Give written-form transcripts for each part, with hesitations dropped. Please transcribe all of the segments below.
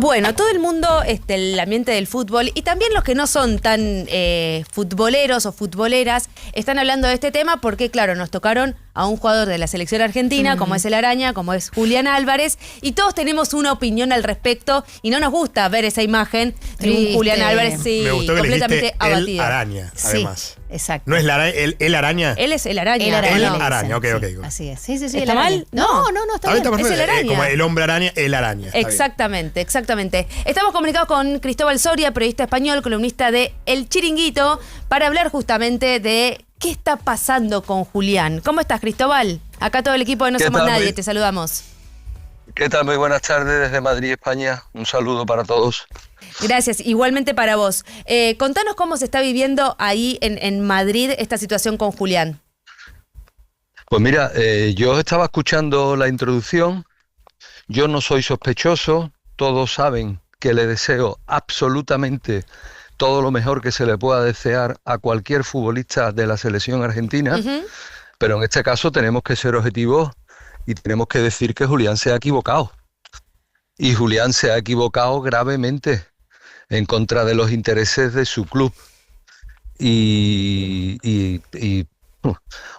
Bueno, todo el mundo, el ambiente del fútbol y también los que no son tan futboleros o futboleras están hablando de este tema porque, claro, nos tocaron a un jugador de la selección argentina, como es el Araña, como es Julián Álvarez, y todos tenemos una opinión al respecto y no nos gusta ver esa imagen de un Julián Álvarez completamente abatido. El Araña, además. Sí, exacto. ¿No es el Araña? Él es el Araña. El Araña, ok. Así es. Sí, ¿Está mal? No, está bien. Es el Araña. Como el hombre araña, el Araña. Exactamente. Estamos comunicados con Cristóbal Soria, periodista español, columnista de El Chiringuito, para hablar justamente de qué está pasando con Julián. ¿Cómo estás, Cristóbal? Acá todo el equipo de No Somos Nadie, te saludamos. ¿Qué tal? Muy buenas tardes desde Madrid, España. Un saludo para todos. Gracias, igualmente para vos. Contanos cómo se está viviendo ahí en Madrid esta situación con Julián. Pues mira, yo estaba escuchando la introducción. Yo no soy sospechoso. Todos saben que le deseo absolutamente todo lo mejor que se le pueda desear a cualquier futbolista de la selección argentina. Pero en este caso tenemos que ser objetivos y tenemos que decir que Julián se ha equivocado. Y Julián se ha equivocado gravemente en contra de los intereses de su club.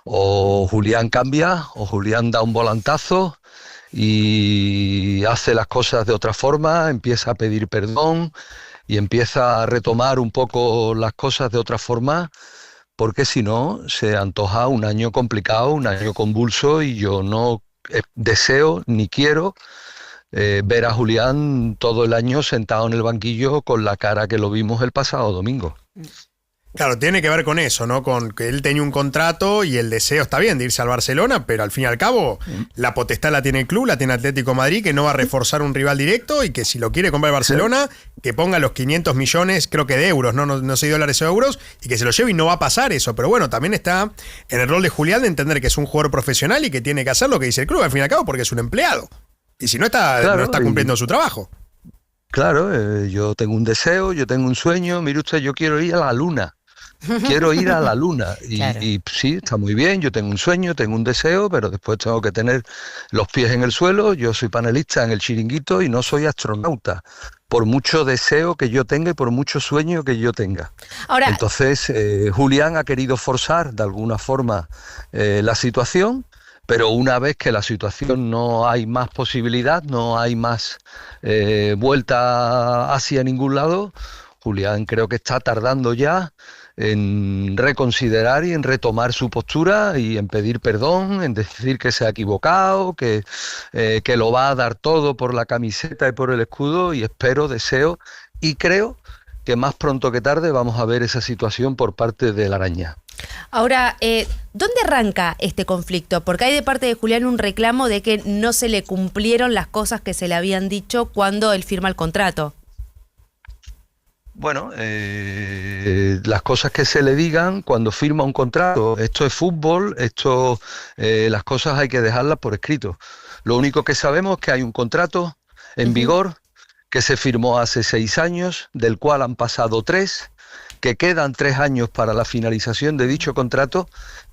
O Julián cambia, o Julián da un volantazo y hace las cosas de otra forma, empieza a pedir perdón y empieza a retomar un poco las cosas de otra forma, porque si no se antoja un año complicado, un año convulso, y yo no deseo ni quiero ver a Julián todo el año sentado en el banquillo con la cara que lo vimos el pasado domingo. Claro, tiene que ver con eso, ¿no? Con que él tenía un contrato y el deseo está bien de irse al Barcelona, pero al fin y al cabo la potestad la tiene el club, la tiene Atlético Madrid, que no va a reforzar un rival directo y que si lo quiere comprar el Barcelona, que ponga los 500 millones, creo que de euros, no sé dólares o euros, y que se lo lleve, y no va a pasar eso. Pero bueno, también está en el rol de Julián de entender que es un jugador profesional y que tiene que hacer lo que dice el club, al fin y al cabo, porque es un empleado. Y si no no está cumpliendo su trabajo. Claro, yo tengo un deseo, yo tengo un sueño. Mire usted, yo quiero ir a la luna. Quiero ir a la luna y sí, está muy bien, yo tengo un sueño, tengo un deseo, pero después tengo que tener los pies en el suelo. Yo soy panelista en El Chiringuito y no soy astronauta, por mucho deseo que yo tenga y por mucho sueño que yo tenga. Ahora, entonces, Julián ha querido forzar de alguna forma la situación, pero una vez que la situación no hay más posibilidad, no hay más vuelta hacia ningún lado, Julián creo que está tardando ya en reconsiderar y en retomar su postura y en pedir perdón, en decir que se ha equivocado, que lo va a dar todo por la camiseta y por el escudo, y espero, deseo y creo que más pronto que tarde vamos a ver esa situación por parte del Araña. Ahora, ¿dónde arranca este conflicto? Porque hay de parte de Julián un reclamo de que no se le cumplieron las cosas que se le habían dicho cuando él firma el contrato. Bueno, las cosas que se le digan cuando firma un contrato, esto es fútbol, las cosas hay que dejarlas por escrito. Lo único que sabemos es que hay un contrato en vigor que se firmó hace 6 años, del cual han pasado 3, que quedan 3 años para la finalización de dicho contrato,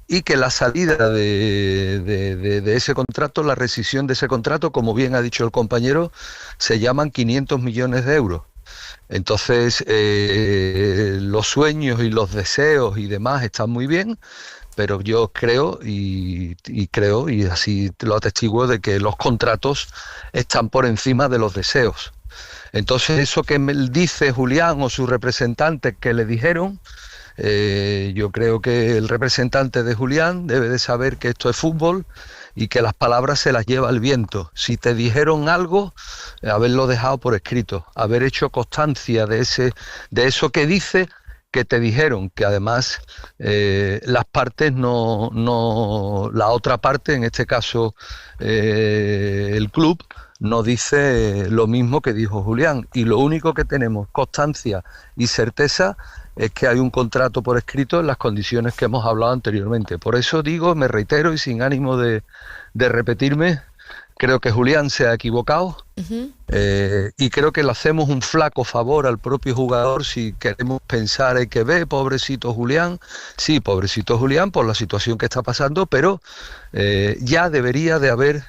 y que la salida de ese contrato, la rescisión de ese contrato, como bien ha dicho el compañero, se llaman 500 millones de euros. Entonces, los sueños y los deseos y demás están muy bien, pero yo creo y así lo atestiguo, de que los contratos están por encima de los deseos. Entonces, eso que me dice Julián o su representante que le dijeron, yo creo que el representante de Julián debe de saber que esto es fútbol y que las palabras se las lleva el viento. Si te dijeron algo, haberlo dejado por escrito, haber hecho constancia de eso que dice que te dijeron, que además las partes la otra parte, en este caso el club, no dice lo mismo que dijo Julián, y lo único que tenemos constancia y certeza es que hay un contrato por escrito en las condiciones que hemos hablado anteriormente. Por eso digo, me reitero y sin ánimo de repetirme, creo que Julián se ha equivocado y creo que le hacemos un flaco favor al propio jugador si queremos pensar en que pobrecito Julián. Sí, pobrecito Julián por la situación que está pasando, pero ya debería de haber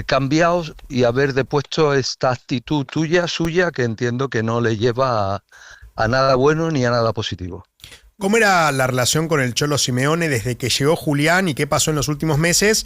cambiado y haber depuesto esta actitud suya, que entiendo que no le lleva a nada bueno ni a nada positivo. ¿Cómo era la relación con el Cholo Simeone desde que llegó Julián y qué pasó en los últimos meses?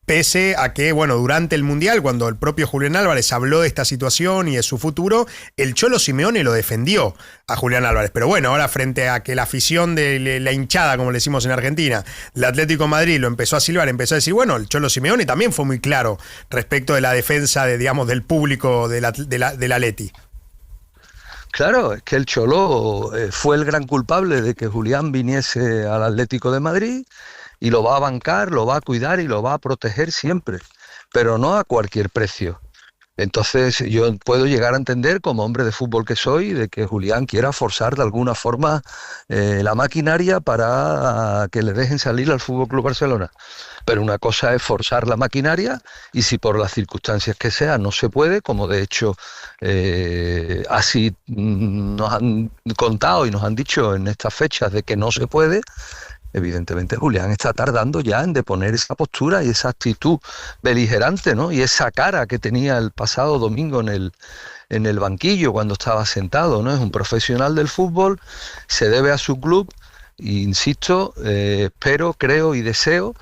Pese a que, bueno, durante el Mundial, cuando el propio Julián Álvarez habló de esta situación y de su futuro, el Cholo Simeone lo defendió a Julián Álvarez. Pero bueno, ahora frente a que la afición de la hinchada, como le decimos en Argentina, el Atlético de Madrid lo empezó a silbar, empezó a decir, bueno, el Cholo Simeone también fue muy claro respecto de la defensa de, digamos, del público del Atleti. Claro, es que el Cholo fue el gran culpable de que Julián viniese al Atlético de Madrid, y lo va a bancar, lo va a cuidar y lo va a proteger siempre, pero no a cualquier precio. Entonces yo puedo llegar a entender, como hombre de fútbol que soy, de que Julián quiera forzar de alguna forma la maquinaria para que le dejen salir al FC Barcelona. Pero una cosa es forzar la maquinaria, y si por las circunstancias que sean no se puede, como de hecho así nos han contado y nos han dicho en estas fechas de que no se puede, evidentemente Julián está tardando ya en deponer esa postura y esa actitud beligerante, ¿no? Y esa cara que tenía el pasado domingo en el banquillo cuando estaba sentado, ¿no? Es un profesional del fútbol, se debe a su club, e insisto, espero, creo y deseo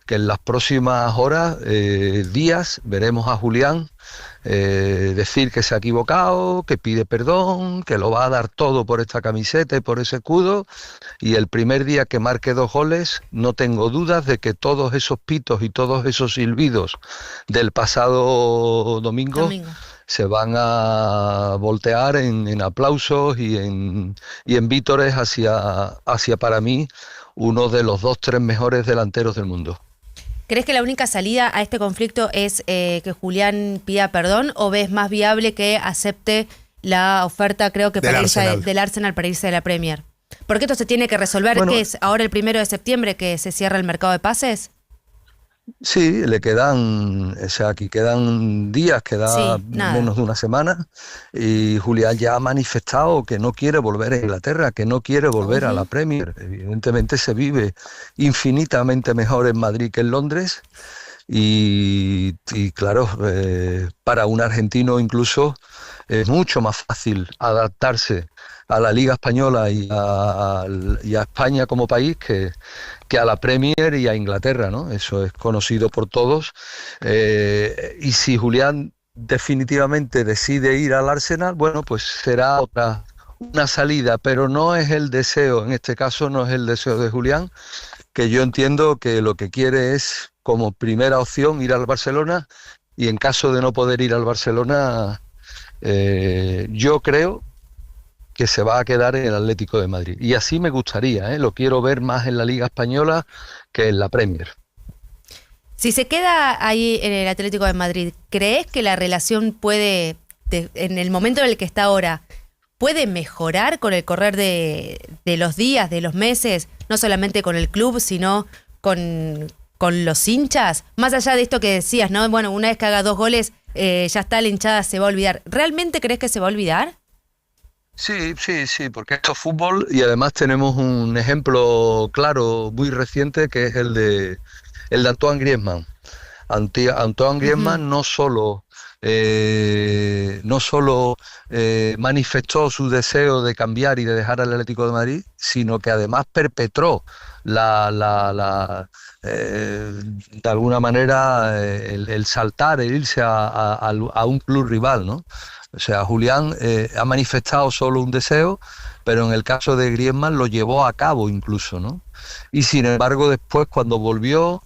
que en las próximas horas, días, veremos a Julián decir que se ha equivocado, que pide perdón, que lo va a dar todo por esta camiseta y por ese escudo, y el primer día que marque 2 goles, no tengo dudas de que todos esos pitos y todos esos silbidos del pasado domingo se van a voltear en aplausos y en vítores hacia para mí uno de los 2-3 mejores delanteros del mundo. ¿Crees que la única salida a este conflicto es que Julián pida perdón, o ves más viable que acepte la oferta, creo que del Arsenal para irse de la Premier? Porque esto se tiene que resolver, bueno, ¿qué es ahora el 1 de septiembre que se cierra el mercado de pases? Sí, le quedan, o sea, aquí quedan días, queda menos de una semana, y Julián ya ha manifestado que no quiere volver a Inglaterra, que no quiere volver a la Premier. Evidentemente se vive infinitamente mejor en Madrid que en Londres, y claro, para un argentino incluso es mucho más fácil adaptarse a la Liga Española y a España como país que a la Premier y a Inglaterra, ¿no? Eso es conocido por todos. Y si Julián definitivamente decide ir al Arsenal, bueno, pues será una salida, pero no es el deseo, en este caso no es el deseo de Julián, que yo entiendo que lo que quiere es, como primera opción, ir al Barcelona, y en caso de no poder ir al Barcelona, yo creo que se va a quedar en el Atlético de Madrid. Y así me gustaría, lo quiero ver más en la Liga Española que en la Premier. Si se queda ahí en el Atlético de Madrid, ¿crees que la relación puede, en el momento en el que está ahora, puede mejorar con el correr de los días, de los meses, no solamente con el club, sino con los hinchas? Más allá de esto que decías, ¿no? Bueno, una vez que haga 2 goles, ya está, la hinchada se va a olvidar. ¿Realmente crees que se va a olvidar? Sí, porque esto es fútbol, y además tenemos un ejemplo claro, muy reciente, que es el de Antoine Griezmann. Antoine Griezmann no solo manifestó su deseo de cambiar y de dejar al Atlético de Madrid, sino que además perpetró de alguna manera el saltar, el irse a un club rival, ¿no? O sea, Julián ha manifestado solo un deseo, pero en el caso de Griezmann lo llevó a cabo incluso, ¿no? Y sin embargo, después, cuando volvió,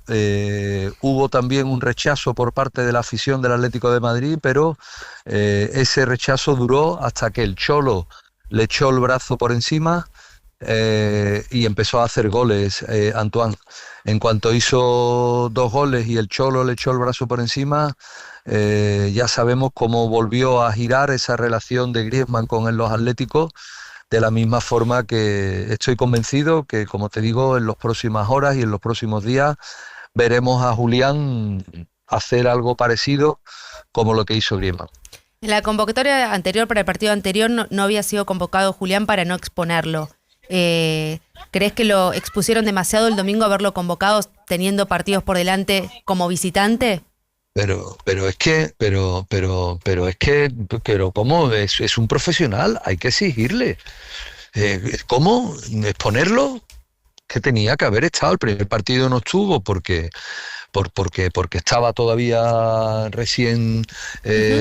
hubo también un rechazo por parte de la afición del Atlético de Madrid, pero ese rechazo duró hasta que el Cholo le echó el brazo por encima y empezó a hacer goles, Antoine. En cuanto hizo 2 goles y el Cholo le echó el brazo por encima, ya sabemos cómo volvió a girar esa relación de Griezmann con los Atléticos, de la misma forma que estoy convencido que, como te digo, en las próximas horas y en los próximos días veremos a Julián hacer algo parecido como lo que hizo Griezmann. En la convocatoria anterior, para el partido anterior, no había sido convocado Julián para no exponerlo. ¿Crees que lo expusieron demasiado el domingo haberlo convocado teniendo partidos por delante como visitante? Pero es que, pero ¿cómo? Es un profesional, hay que exigirle. ¿Cómo? ¿Exponerlo? Que tenía que haber estado, el primer partido no estuvo porque estaba todavía recién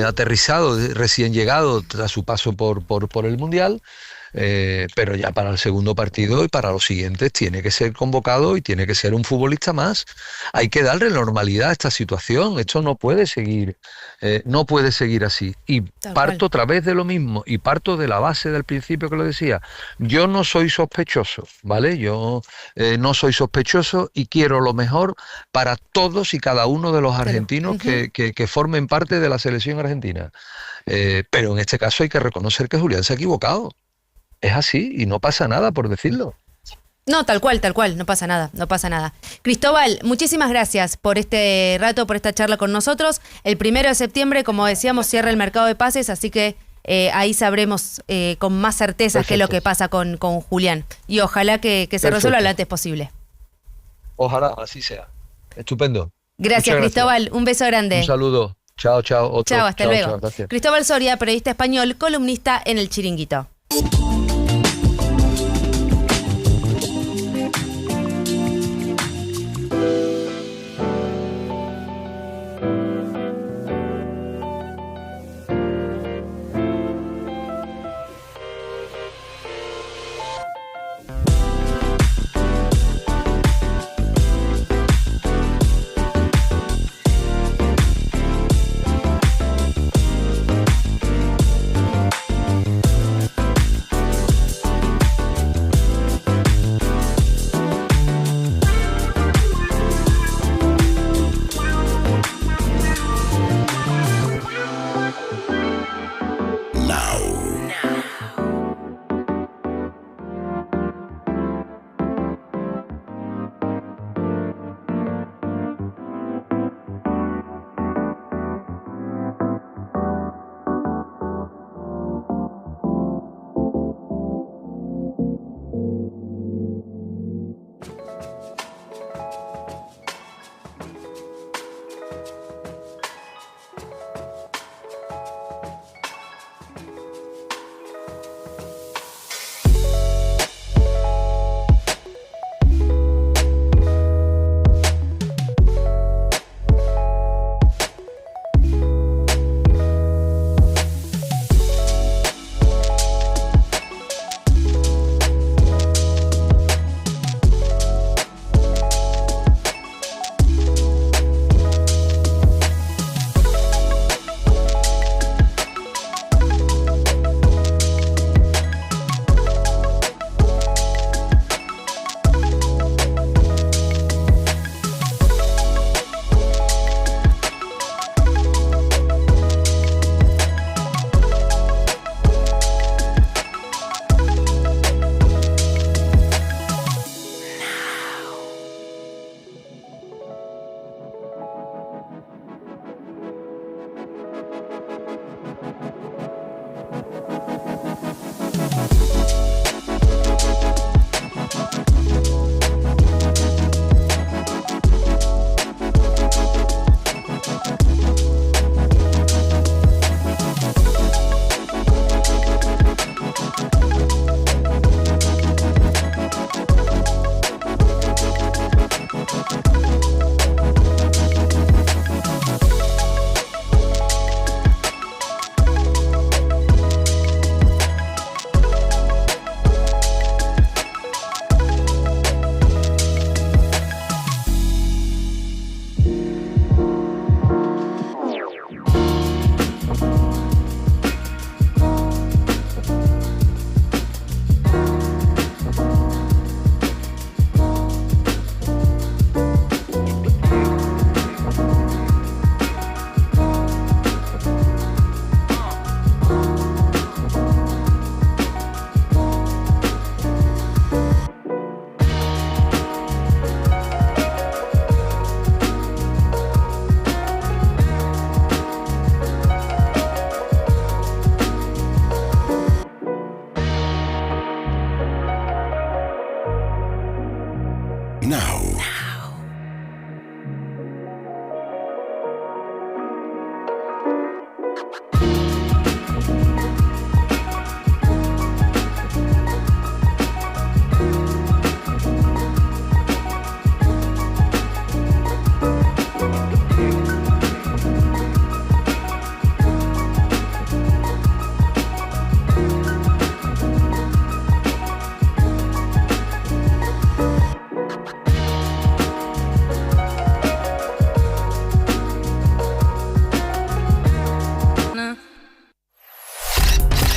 aterrizado, recién llegado tras su paso por el Mundial. Pero ya para el segundo partido y para los siguientes tiene que ser convocado y tiene que ser un futbolista más. Hay que darle normalidad a esta situación. Esto no puede seguir así. Y parto otra vez de lo mismo y parto de la base del principio que lo decía. Yo no soy sospechoso, ¿vale? Yo no soy sospechoso y quiero lo mejor para todos y cada uno de los argentinos que formen parte de la selección argentina. Pero en este caso hay que reconocer que Julián se ha equivocado. Es así y no pasa nada por decirlo. No, tal cual, no pasa nada. Cristóbal, muchísimas gracias por este rato, por esta charla con nosotros. El 1 de septiembre, como decíamos, cierra el mercado de pases, así que ahí sabremos con más certeza qué es lo que pasa con Julián. Y ojalá que se resuelva lo antes posible. Ojalá, así sea. Estupendo. Gracias, Cristóbal. Un beso grande. Un saludo. Chao. Chao, hasta luego. Cristóbal Soria, periodista español, columnista en El Chiringuito.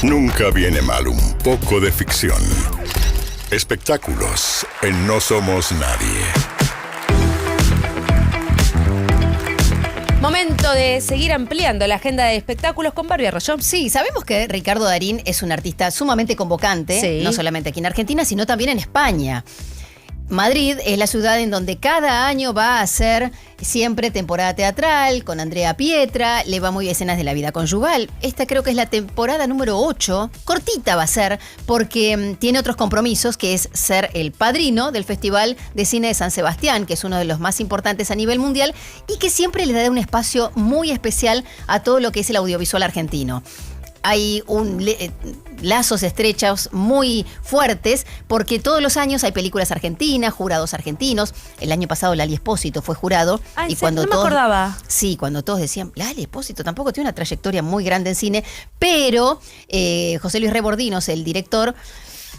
Nunca viene mal un poco de ficción. Espectáculos en No Somos Nadie. Momento de seguir ampliando la agenda de espectáculos con Barbie Arroyo. Sí, sabemos que Ricardo Darín es un artista sumamente convocante, Sí. no solamente aquí en Argentina, sino también en España. Madrid es la ciudad en donde cada año va a hacer siempre temporada teatral con Andrea Pietra, le va muy bien escenas de la vida conyugal. Esta creo que es la temporada número 8, cortita va a ser, porque tiene otros compromisos, que es ser el padrino del Festival de Cine de San Sebastián, que es uno de los más importantes a nivel mundial y que siempre le da un espacio muy especial a todo lo que es el audiovisual argentino. Hay lazos estrechos muy fuertes porque todos los años hay películas argentinas, jurados argentinos. El año pasado Lali Espósito fue jurado. Ay, y sí, cuando no me todos, acordaba. Sí, cuando todos decían, Lali Espósito tampoco tiene una trayectoria muy grande en cine, pero José Luis Rebordinos, el director,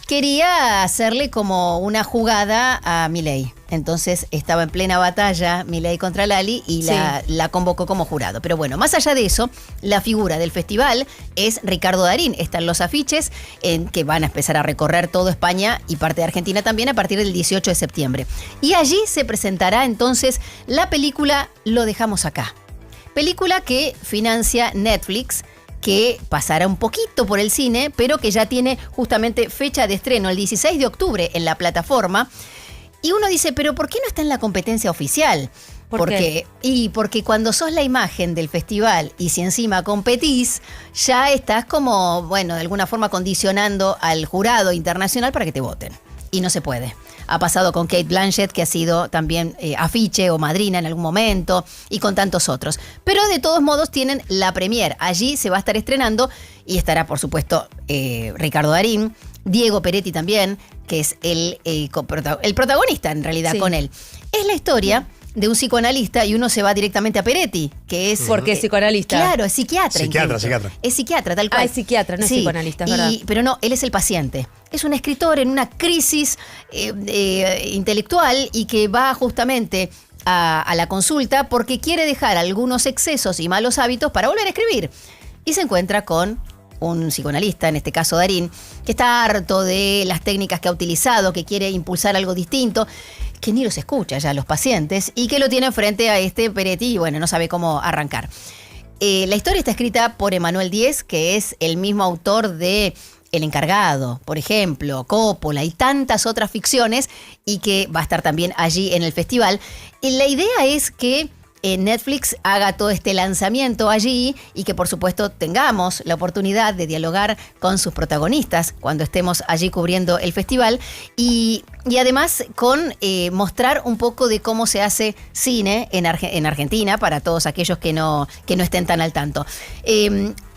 quería hacerle como una jugada a Milei. Entonces estaba en plena batalla Milei contra Lali y la convocó como jurado. Pero bueno, más allá de eso, la figura del festival es Ricardo Darín. Están los afiches que van a empezar a recorrer toda España y parte de Argentina también a partir del 18 de septiembre. Y allí se presentará entonces la película Lo dejamos acá. Película que financia Netflix, que pasará un poquito por el cine, pero que ya tiene justamente fecha de estreno el 16 de octubre en la plataforma. Y uno dice, ¿pero por qué no está en la competencia oficial? Porque cuando sos la imagen del festival y si encima competís, ya estás como, bueno, de alguna forma condicionando al jurado internacional para que te voten. Y no se puede. Ha pasado con Kate Blanchett, que ha sido también afiche o madrina en algún momento, y con tantos otros. Pero de todos modos tienen la premier. Allí se va a estar estrenando y estará, por supuesto, Ricardo Darín, Diego Peretti también, que es el protagonista en realidad con él. Es la historia de un psicoanalista y uno se va directamente a Peretti, que es... Porque es psicoanalista. Claro, es psiquiatra. Psiquiatra. Es psiquiatra, tal cual. Es psiquiatra, no es psicoanalista, es verdad. Pero no, él es el paciente. Es un escritor en una crisis intelectual y que va justamente a la consulta porque quiere dejar algunos excesos y malos hábitos para volver a escribir. Y se encuentra con un psicoanalista, en este caso Darín, que está harto de las técnicas que ha utilizado, que quiere impulsar algo distinto, que ni los escucha ya los pacientes y que lo tiene frente a este Peretti y bueno, no sabe cómo arrancar. La historia está escrita por Emanuel Diez, que es el mismo autor de El Encargado, por ejemplo, Coppola y tantas otras ficciones y que va a estar también allí en el festival. Y la idea es que Netflix haga todo este lanzamiento allí y que por supuesto tengamos la oportunidad de dialogar con sus protagonistas cuando estemos allí cubriendo el festival y además con mostrar un poco de cómo se hace cine en Argentina para todos aquellos que no estén tan al tanto.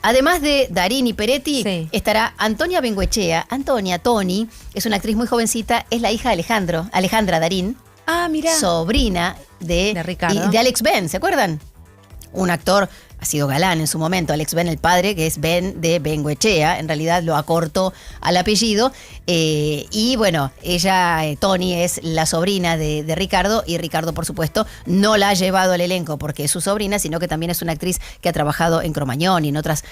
Además de Darín y Peretti, estará Antonia Bengoechea. Antonia, Toni, es una actriz muy jovencita, es la hija de Alejandra Darín. Ah, mira. Sobrina de Ricardo. Y de Alex Ben, ¿se acuerdan? Un actor, ha sido galán en su momento, Alex Ben el padre, que es Ben de Bengoechea, en realidad lo acortó al apellido. Y bueno, ella, Toni, es la sobrina de Ricardo y Ricardo, por supuesto, no la ha llevado al elenco porque es su sobrina, sino que también es una actriz que ha trabajado en Cromañón y en otras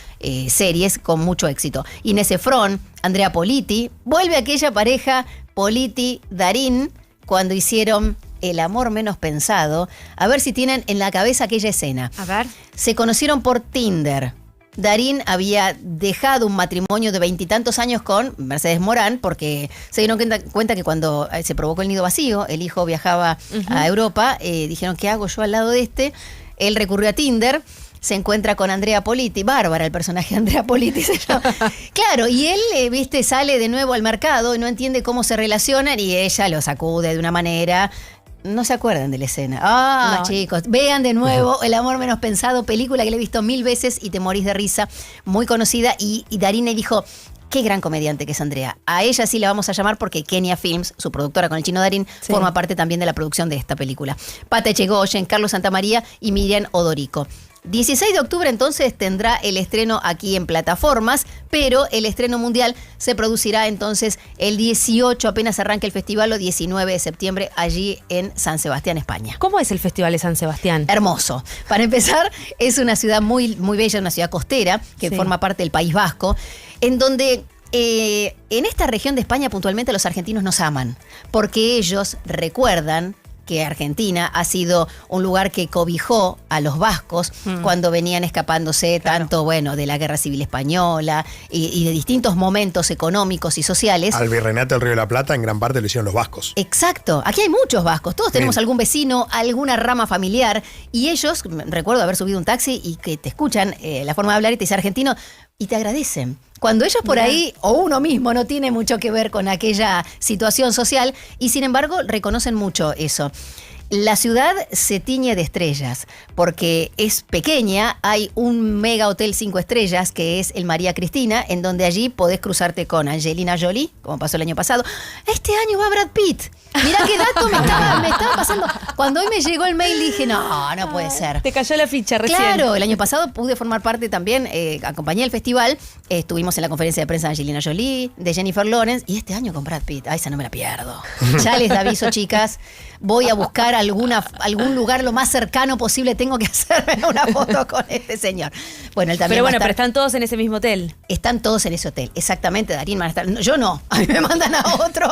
series con mucho éxito. Inés Efron, Andrea Politi, vuelve aquella pareja Politi-Darín, cuando hicieron El amor menos pensado. A ver si tienen en la cabeza aquella escena. A ver. Se conocieron por Tinder. Darín había dejado un matrimonio de 20 y tantos años con Mercedes Morán porque se dieron cuenta que cuando se provocó el nido vacío, el hijo viajaba a Europa, dijeron, ¿qué hago yo al lado de este? Él recurrió a Tinder. Se encuentra con Andrea Politi, Bárbara, el personaje de Andrea Politi se llama. Claro, y él, sale de nuevo al mercado y no entiende cómo se relacionan y ella lo sacude de una manera. No se acuerdan de la escena. No. Chicos, vean de nuevo El amor menos pensado, película que le he visto 1000 veces y te morís de risa, muy conocida. Y Darín le dijo, qué gran comediante que es Andrea. A ella sí la vamos a llamar porque Kenia Films, su productora con el chino Darín, forma parte también de la producción de esta película. Pata Echegoyen, Carlos Santamaría y Miriam Odorico. 16 de octubre entonces tendrá el estreno aquí en plataformas, pero el estreno mundial se producirá entonces el 18, apenas arranque el festival, o 19 de septiembre, allí en San Sebastián, España. ¿Cómo es el Festival de San Sebastián? Hermoso. Para empezar, es una ciudad muy, muy bella, una ciudad costera que forma parte del País Vasco. en donde en esta región de España puntualmente los argentinos nos aman, porque ellos recuerdan que Argentina ha sido un lugar que cobijó a los vascos cuando venían escapándose tanto, bueno, de la Guerra Civil Española y de distintos momentos económicos y sociales. Al Virreinato del Río de la Plata en gran parte lo hicieron los vascos. Exacto, aquí hay muchos vascos, todos tenemos algún vecino, alguna rama familiar, y ellos, recuerdo haber subido un taxi y que te escuchan la forma de hablar y te dice argentino, y te agradecen. Cuando ellos por ahí, o uno mismo, no tiene mucho que ver con aquella situación social, y sin embargo reconocen mucho eso. La ciudad se tiñe de estrellas, porque es pequeña, hay un mega hotel 5 estrellas, que es el María Cristina, en donde allí podés cruzarte con Angelina Jolie, como pasó el año pasado. Este año va Brad Pitt. Mirá qué dato me estaba pasando. Cuando hoy me llegó el mail dije, no puede ser. Te cayó la ficha recién. Claro, el año pasado pude formar parte también, acompañé el festival, estuvimos en la conferencia de prensa de Angelina Jolie, de Jennifer Lawrence, y este año con Brad Pitt. Ay, esa no me la pierdo. Ya les aviso, chicas, voy a buscar algún lugar lo más cercano posible, tengo que hacerme una foto con este señor. Bueno, él también pero están todos en ese mismo hotel. Están todos en ese hotel, exactamente, Darín van a estar. Yo no, a mí me mandan a otro.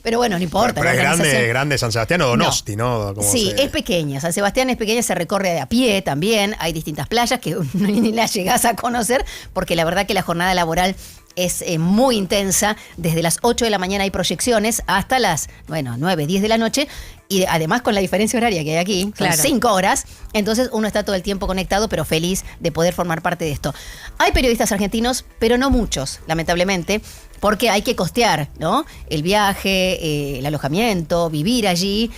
Pero bueno, no importa. Pero es grande San Sebastián o Donosti, ¿no? Sí, es pequeña. San Sebastián es pequeña, se recorre a pie también. Hay distintas playas que ni las llegás a conocer, porque la verdad que la jornada laboral es muy intensa. Desde las 8 de la mañana hay proyecciones hasta las 9, 10 de la noche. Y además con la diferencia horaria que hay aquí, son 5 horas. Entonces uno está todo el tiempo conectado, pero feliz de poder formar parte de esto. Hay periodistas argentinos, pero no muchos, lamentablemente, porque hay que costear, ¿no? El viaje, el alojamiento, vivir allí.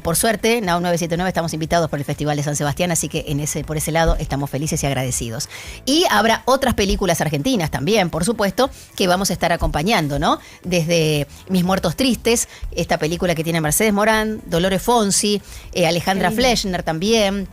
Por suerte, Now 979 estamos invitados por el Festival de San Sebastián, así que por ese lado estamos felices y agradecidos. Y habrá otras películas argentinas también, por supuesto, que vamos a estar acompañando, ¿no? Desde Mis Muertos Tristes, esta película que tiene Mercedes Morán, Dolores Fonsi, Alejandra Fleshner también,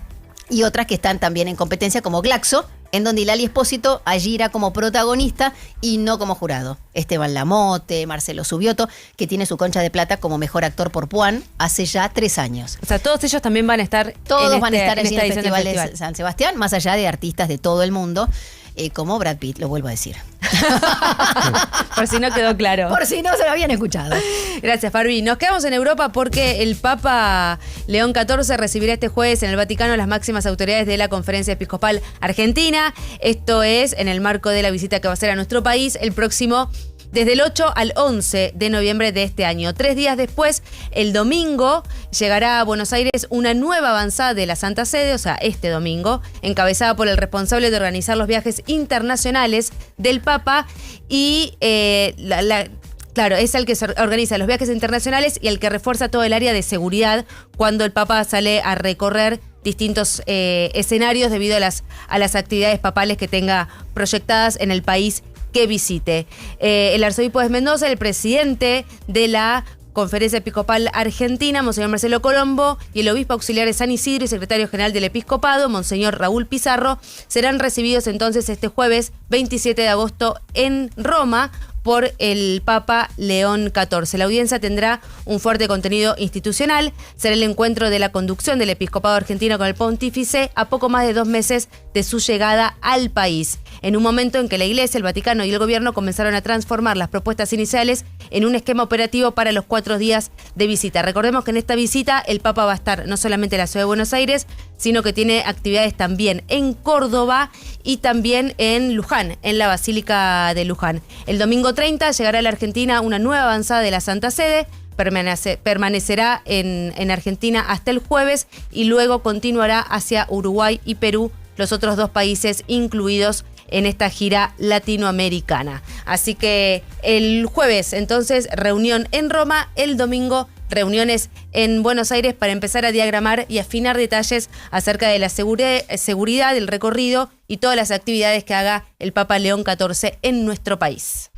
y otras que están también en competencia como Glaxo, en donde Lali Espósito allí irá como protagonista y no como jurado. Esteban Lamote, Marcelo Subioto, que tiene su Concha de Plata como mejor actor por Puan hace ya 3 años. O sea, todos ellos también van a estar. Todos van a estar allí en el Festival de San Sebastián, más allá de artistas de todo el mundo, como Brad Pitt, lo vuelvo a decir. Por si no quedó claro. Por si no se lo habían escuchado. Gracias, Farbi. Nos quedamos en Europa porque el Papa León XIV recibirá este jueves en el Vaticano las máximas autoridades de la Conferencia Episcopal Argentina. Esto es en el marco de la visita que va a hacer a nuestro país el próximo desde el 8 al 11 de noviembre de este año. 3 días después, el domingo, llegará a Buenos Aires una nueva avanzada de la Santa Sede, o sea, este domingo, encabezada por el responsable de organizar los viajes internacionales del Papa y claro, es el que organiza los viajes internacionales y el que refuerza todo el área de seguridad cuando el Papa sale a recorrer distintos escenarios debido a las actividades papales que tenga proyectadas en el país que visite. El arzobispo de Mendoza, el presidente de la Conferencia Episcopal Argentina, Monseñor Marcelo Colombo, y el obispo auxiliar de San Isidro y secretario general del Episcopado, Monseñor Raúl Pizarro, serán recibidos entonces este jueves 27 de agosto en Roma por el Papa León XIV. La audiencia tendrá un fuerte contenido institucional. Será el encuentro de la conducción del Episcopado argentino con el Pontífice a poco más de 2 meses de su llegada al país. En un momento en que la Iglesia, el Vaticano y el Gobierno comenzaron a transformar las propuestas iniciales en un esquema operativo para los 4 días de visita. Recordemos que en esta visita el Papa va a estar no solamente en la ciudad de Buenos Aires, sino que tiene actividades también en Córdoba y también en Luján, en la Basílica de Luján. El domingo 30 llegará a la Argentina una nueva avanzada de la Santa Sede, permanecerá en Argentina hasta el jueves y luego continuará hacia Uruguay y Perú, los otros 2 países incluidos en esta gira latinoamericana. Así que el jueves, entonces, reunión en Roma, el domingo, reuniones en Buenos Aires para empezar a diagramar y afinar detalles acerca de la seguridad del recorrido y todas las actividades que haga el Papa León XIV en nuestro país.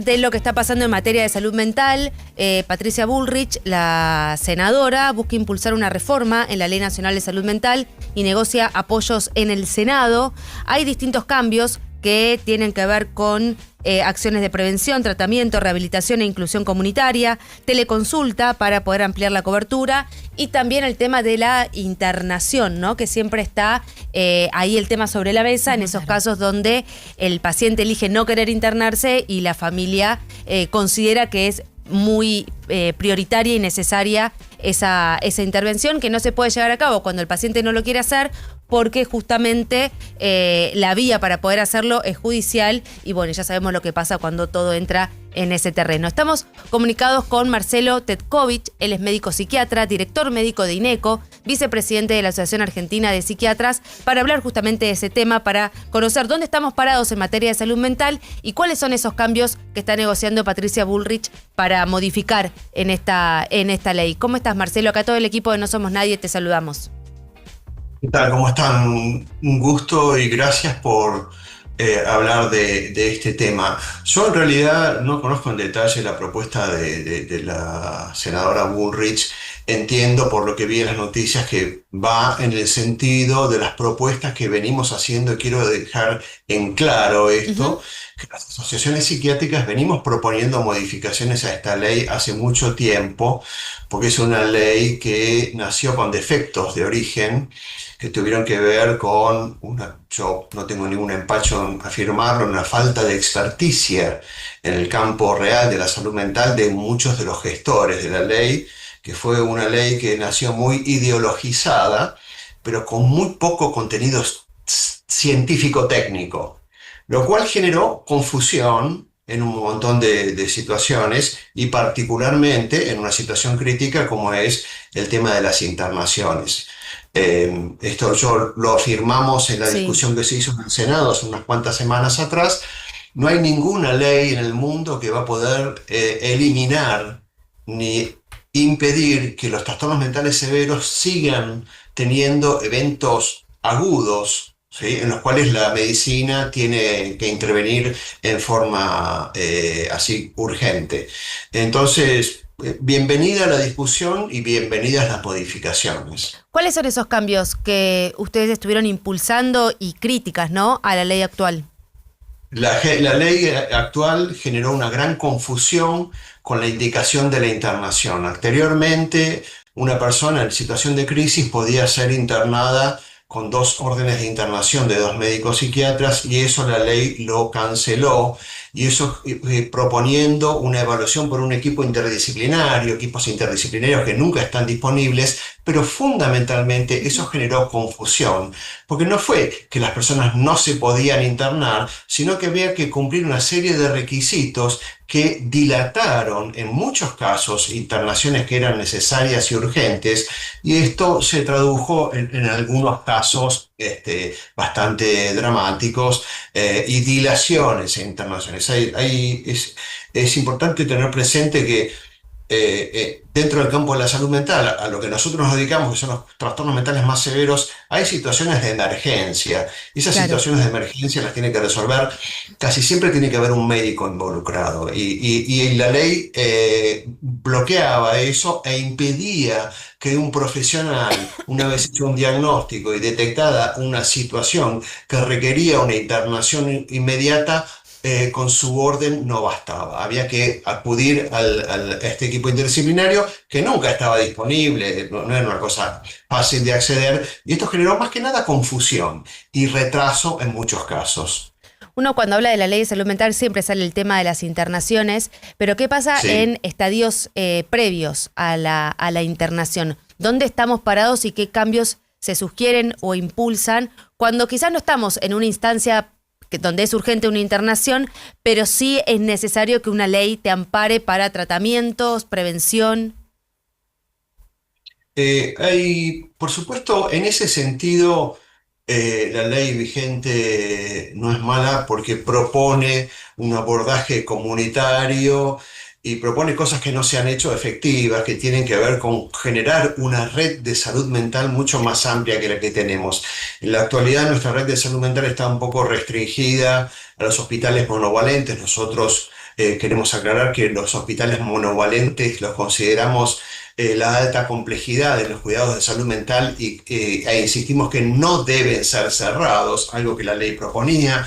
de lo que está pasando en materia de salud mental, Patricia Bullrich, la senadora, busca impulsar una reforma en la Ley Nacional de Salud Mental y negocia apoyos en el Senado. Hay distintos cambios que tienen que ver con acciones de prevención, tratamiento, rehabilitación e inclusión comunitaria, teleconsulta para poder ampliar la cobertura y también el tema de la internación, ¿no? Que siempre está ahí el tema sobre la mesa en esos casos donde el paciente elige no querer internarse y la familia considera que es muy prioritaria y necesaria esa intervención, que no se puede llevar a cabo cuando el paciente no lo quiere hacer, porque justamente la vía para poder hacerlo es judicial y bueno, ya sabemos lo que pasa cuando todo entra en ese terreno. Estamos comunicados con Marcelo Tetkovich, él es médico psiquiatra, director médico de INECO, vicepresidente de la Asociación Argentina de Psiquiatras, para hablar justamente de ese tema, para conocer dónde estamos parados en materia de salud mental y cuáles son esos cambios que está negociando Patricia Bullrich para modificar en esta ley. ¿Cómo estás, Marcelo? Acá todo el equipo de No Somos Nadie te saludamos. ¿Qué tal? ¿Cómo están? Un gusto y gracias por hablar de este tema. Yo en realidad no conozco en detalle la propuesta de la senadora Bullrich. Entiendo por lo que vi en las noticias que va en el sentido de las propuestas que venimos haciendo y quiero dejar en claro esto, que las asociaciones psiquiátricas venimos proponiendo modificaciones a esta ley hace mucho tiempo, porque es una ley que nació con defectos de origen que tuvieron que ver con yo no tengo ningún empacho en afirmarlo, una falta de experticia en el campo real de la salud mental de muchos de los gestores de la ley, que fue una ley que nació muy ideologizada, pero con muy poco contenido científico-técnico, lo cual generó confusión en un montón de situaciones y particularmente en una situación crítica como es el tema de las internaciones. Esto lo afirmamos en la discusión que se hizo en el Senado hace unas cuantas semanas atrás. No hay ninguna ley en el mundo que va a poder eliminar ni impedir que los trastornos mentales severos sigan teniendo eventos agudos, ¿sí? En los cuales la medicina tiene que intervenir en forma así urgente. Entonces, bienvenida a la discusión y bienvenidas las modificaciones. ¿Cuáles son esos cambios que ustedes estuvieron impulsando y críticas, ¿no?, a la ley actual? La ley actual generó una gran confusión con la indicación de la internación. Anteriormente, una persona en situación de crisis podía ser internada con 2 órdenes de internación de 2 médicos psiquiatras y eso la ley lo canceló, y eso proponiendo una evaluación por un equipos interdisciplinarios que nunca están disponibles, pero fundamentalmente eso generó confusión, porque no fue que las personas no se podían internar, sino que había que cumplir una serie de requisitos que dilataron en muchos casos internaciones que eran necesarias y urgentes, y esto se tradujo en algunos casos bastante dramáticos y dilaciones en internaciones. Es importante tener presente que dentro del campo de la salud mental, a lo que nosotros nos dedicamos, que son los trastornos mentales más severos, hay situaciones de emergencia. Y esas situaciones de emergencia las tiene que resolver, casi siempre tiene que haber un médico involucrado. Y la ley bloqueaba eso e impedía que un profesional, una vez hecho un diagnóstico y detectada una situación que requería una internación inmediata, con su orden no bastaba. Había que acudir a este equipo interdisciplinario que nunca estaba disponible, no era una cosa fácil de acceder, y esto generó más que nada confusión y retraso en muchos casos. Uno cuando habla de la ley de salud mental siempre sale el tema de las internaciones, pero ¿qué pasa en estadios previos a la internación? ¿Dónde estamos parados y qué cambios se sugieren o impulsan cuando quizás no estamos en una instancia donde es urgente una internación, pero sí es necesario que una ley te ampare para tratamientos, prevención? Por supuesto, en ese sentido, la ley vigente no es mala porque propone un abordaje comunitario y propone cosas que no se han hecho efectivas, que tienen que ver con generar una red de salud mental mucho más amplia que la que tenemos. En la actualidad nuestra red de salud mental está un poco restringida a los hospitales monovalentes. Nosotros queremos aclarar que los hospitales monovalentes los consideramos la alta complejidad de los cuidados de salud mental e insistimos que no deben ser cerrados, algo que la ley proponía,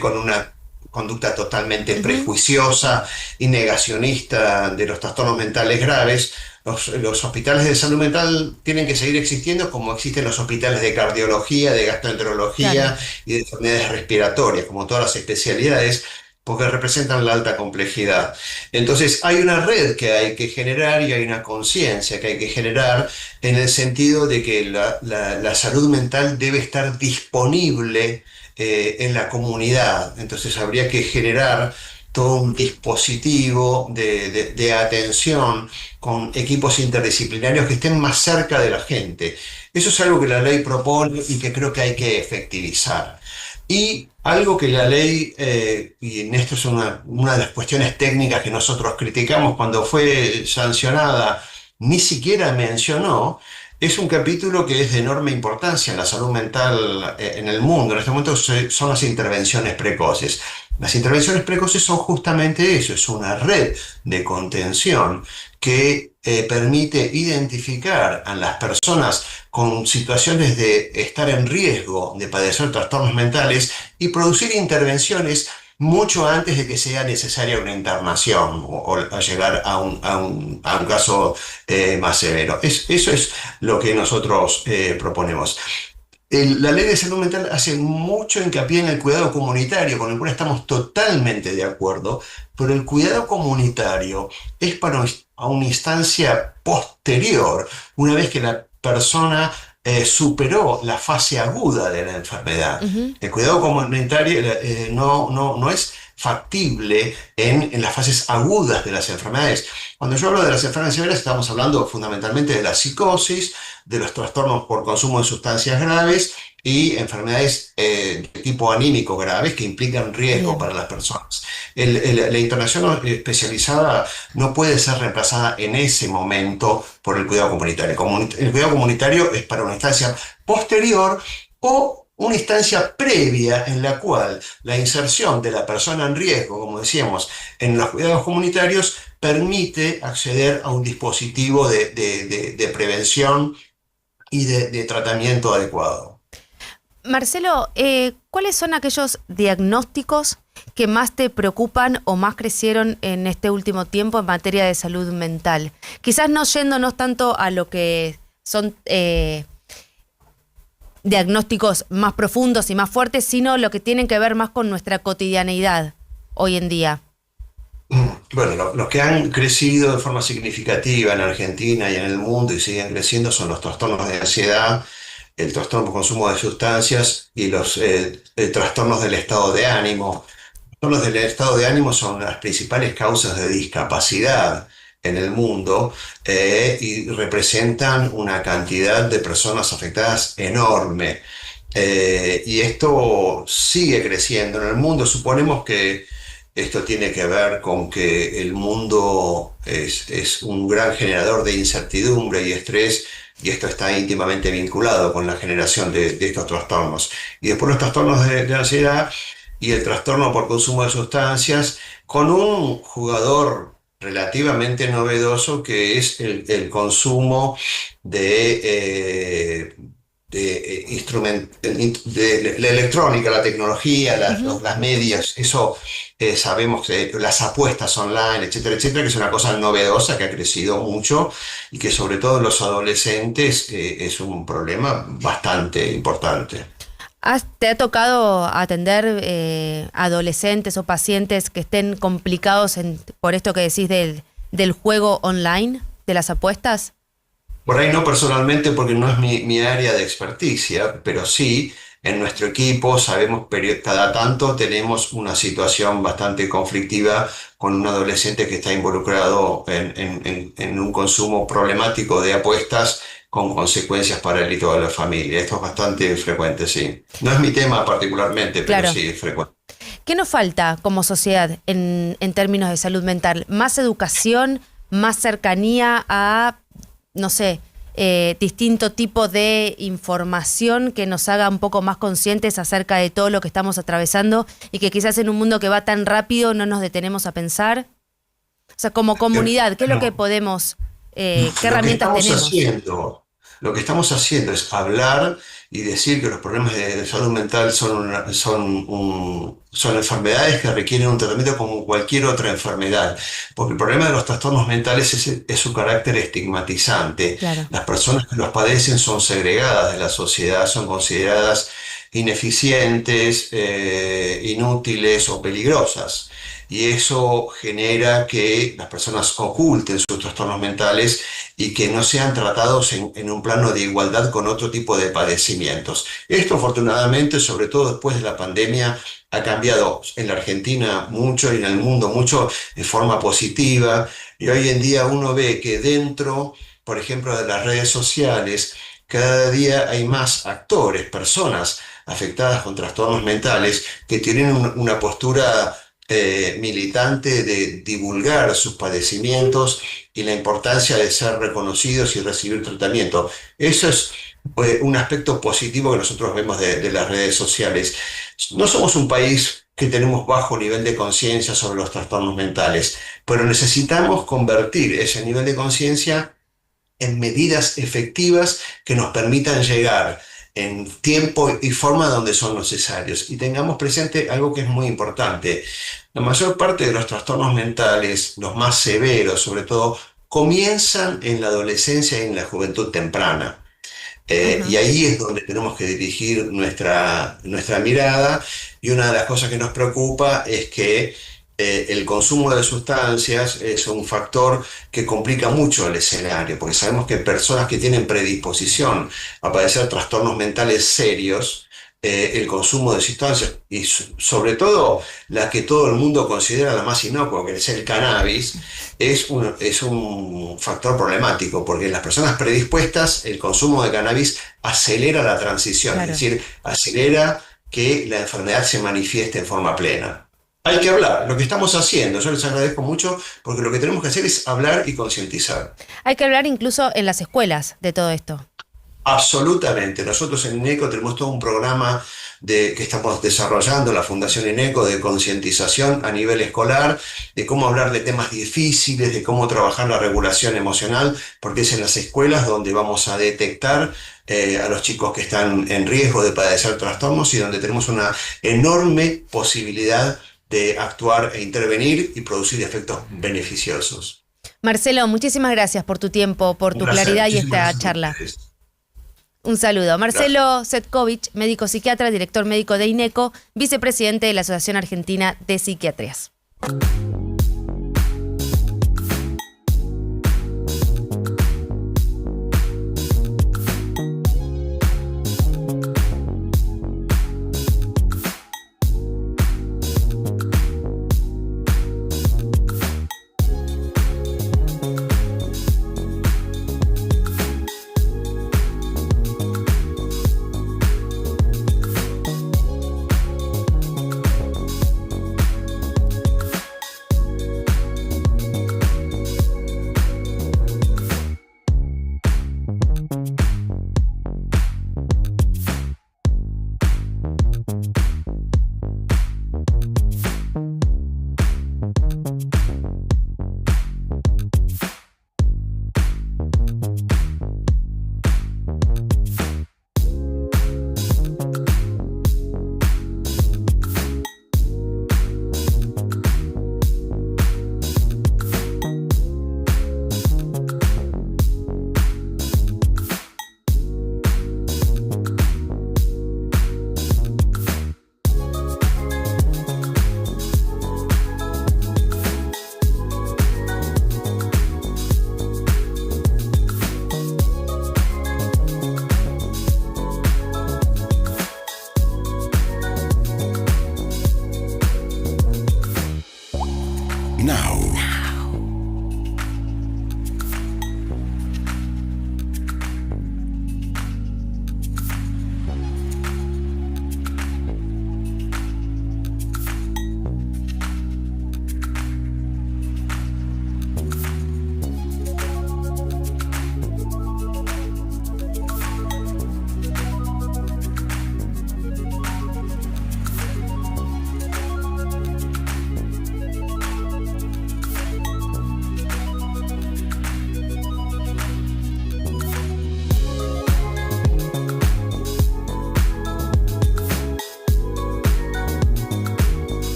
con una conducta totalmente prejuiciosa y negacionista de los trastornos mentales graves. Los hospitales de salud mental tienen que seguir existiendo como existen los hospitales de cardiología, de gastroenterología y de enfermedades respiratorias, como todas las especialidades, porque representan la alta complejidad. Entonces hay una red que hay que generar y hay una conciencia que hay que generar en el sentido de que la salud mental debe estar disponible en la comunidad. Entonces habría que generar todo un dispositivo de atención con equipos interdisciplinarios que estén más cerca de la gente. Eso es algo que la ley propone y que creo que hay que efectivizar. Y algo que la ley, y en esto es una de las cuestiones técnicas que nosotros criticamos cuando fue sancionada, ni siquiera mencionó, es un capítulo que es de enorme importancia en la salud mental en el mundo. En este momento son las intervenciones precoces. Las intervenciones precoces son justamente eso, es una red de contención que permite identificar a las personas con situaciones de estar en riesgo de padecer trastornos mentales y producir intervenciones mucho antes de que sea necesaria una internación o llegar a un caso más severo. Eso es lo que nosotros proponemos. La ley de salud mental hace mucho hincapié en el cuidado comunitario, con el cual estamos totalmente de acuerdo, pero el cuidado comunitario es para una instancia posterior, una vez que la persona superó la fase aguda de la enfermedad. El cuidado comunitario no es factible en las fases agudas de las enfermedades. Cuando yo hablo de las enfermedades severas, estamos hablando fundamentalmente de la psicosis, de los trastornos por consumo de sustancias graves y enfermedades de tipo anímico graves que implican riesgo para las personas. La internación especializada no puede ser reemplazada en ese momento por el cuidado comunitario. El cuidado comunitario es para una instancia posterior o una instancia previa en la cual la inserción de la persona en riesgo, como decíamos, en los cuidados comunitarios permite acceder a un dispositivo de prevención y de tratamiento adecuado. Marcelo, ¿cuáles son aquellos diagnósticos que más te preocupan o más crecieron en este último tiempo en materia de salud mental? Quizás no yéndonos tanto a lo que son diagnósticos más profundos y más fuertes, sino lo que tienen que ver más con nuestra cotidianeidad hoy en día. Bueno, los que han crecido de forma significativa en Argentina y en el mundo y siguen creciendo son los trastornos de ansiedad, el trastorno por consumo de sustancias y los trastornos del estado de ánimo. Los trastornos del estado de ánimo son las principales causas de discapacidad en el mundo y representan una cantidad de personas afectadas enorme. Y esto sigue creciendo en el mundo. Suponemos que esto tiene que ver con que el mundo es un gran generador de incertidumbre y estrés, y esto está íntimamente vinculado con la generación de estos trastornos. Y después los trastornos de ansiedad y el trastorno por consumo de sustancias, con un jugador relativamente novedoso que es el consumo de la electrónica, la tecnología, las medias. Eso sabemos que las apuestas online, etcétera, etcétera, que es una cosa novedosa que ha crecido mucho y que sobre todo en los adolescentes es un problema bastante importante. ¿Te ha tocado atender adolescentes o pacientes que estén complicados por esto que decís del juego online, de las apuestas? Por ahí no personalmente porque no es mi área de experticia, pero sí en nuestro equipo sabemos cada tanto tenemos una situación bastante conflictiva con un adolescente que está involucrado en un consumo problemático de apuestas con consecuencias para él y toda la familia. Esto es bastante frecuente, sí. No es mi tema particularmente, pero claro, sí es frecuente. ¿Qué nos falta como sociedad en términos de salud mental? ¿Más educación, más cercanía a, no sé, distinto tipo de información que nos haga un poco más conscientes acerca de todo lo que estamos atravesando y que quizás en un mundo que va tan rápido no nos detenemos a pensar? O sea, como comunidad, ¿qué es lo que podemos, qué herramientas tenemos? Lo que estamos haciendo es hablar y decir que los problemas de salud mental son enfermedades que requieren un tratamiento como cualquier otra enfermedad, porque el problema de los trastornos mentales es su carácter estigmatizante. Claro. Las personas que los padecen son segregadas de la sociedad, son consideradas ineficientes, inútiles o peligrosas. Y eso genera que las personas oculten sus trastornos mentales y que no sean tratados en un plano de igualdad con otro tipo de padecimientos. Esto, afortunadamente, sobre todo después de la pandemia, ha cambiado en la Argentina mucho y en el mundo mucho de forma positiva. Y hoy en día uno ve que dentro, por ejemplo, de las redes sociales, cada día hay más actores, personas afectadas con trastornos mentales que tienen una postura militante de divulgar sus padecimientos y la importancia de ser reconocidos y recibir tratamiento. Eso es un aspecto positivo que nosotros vemos de las redes sociales. No somos un país que tenemos bajo nivel de conciencia sobre los trastornos mentales, pero necesitamos convertir ese nivel de conciencia en medidas efectivas que nos permitan llegar en tiempo y forma donde son necesarios. Y tengamos presente algo que es muy importante. La mayor parte de los trastornos mentales, los más severos sobre todo, comienzan en la adolescencia y en la juventud temprana. Y ahí es donde tenemos que dirigir nuestra mirada, y una de las cosas que nos preocupa es que el consumo de sustancias es un factor que complica mucho el escenario, porque sabemos que personas que tienen predisposición a padecer trastornos mentales serios, el consumo de sustancias, y sobre todo la que todo el mundo considera la más inocua, que es el cannabis, es un factor problemático, porque en las personas predispuestas el consumo de cannabis acelera la transición, Claro. es decir, acelera que la enfermedad se manifieste en forma plena. Hay que hablar, lo que estamos haciendo, yo les agradezco mucho, porque lo que tenemos que hacer es hablar y concientizar. Hay que hablar incluso en las escuelas de todo esto. Absolutamente. Nosotros en INECO tenemos todo un programa que estamos desarrollando, la Fundación INECO, de concientización a nivel escolar, de cómo hablar de temas difíciles, de cómo trabajar la regulación emocional, porque es en las escuelas donde vamos a detectar a los chicos que están en riesgo de padecer trastornos y donde tenemos una enorme posibilidad de actuar e intervenir y producir efectos beneficiosos. Marcelo, muchísimas gracias por tu tiempo, por tu claridad y esta charla. Un saludo. Marcelo Setkovich, médico psiquiatra, director médico de INECO, vicepresidente de la Asociación Argentina de Psiquiatrías.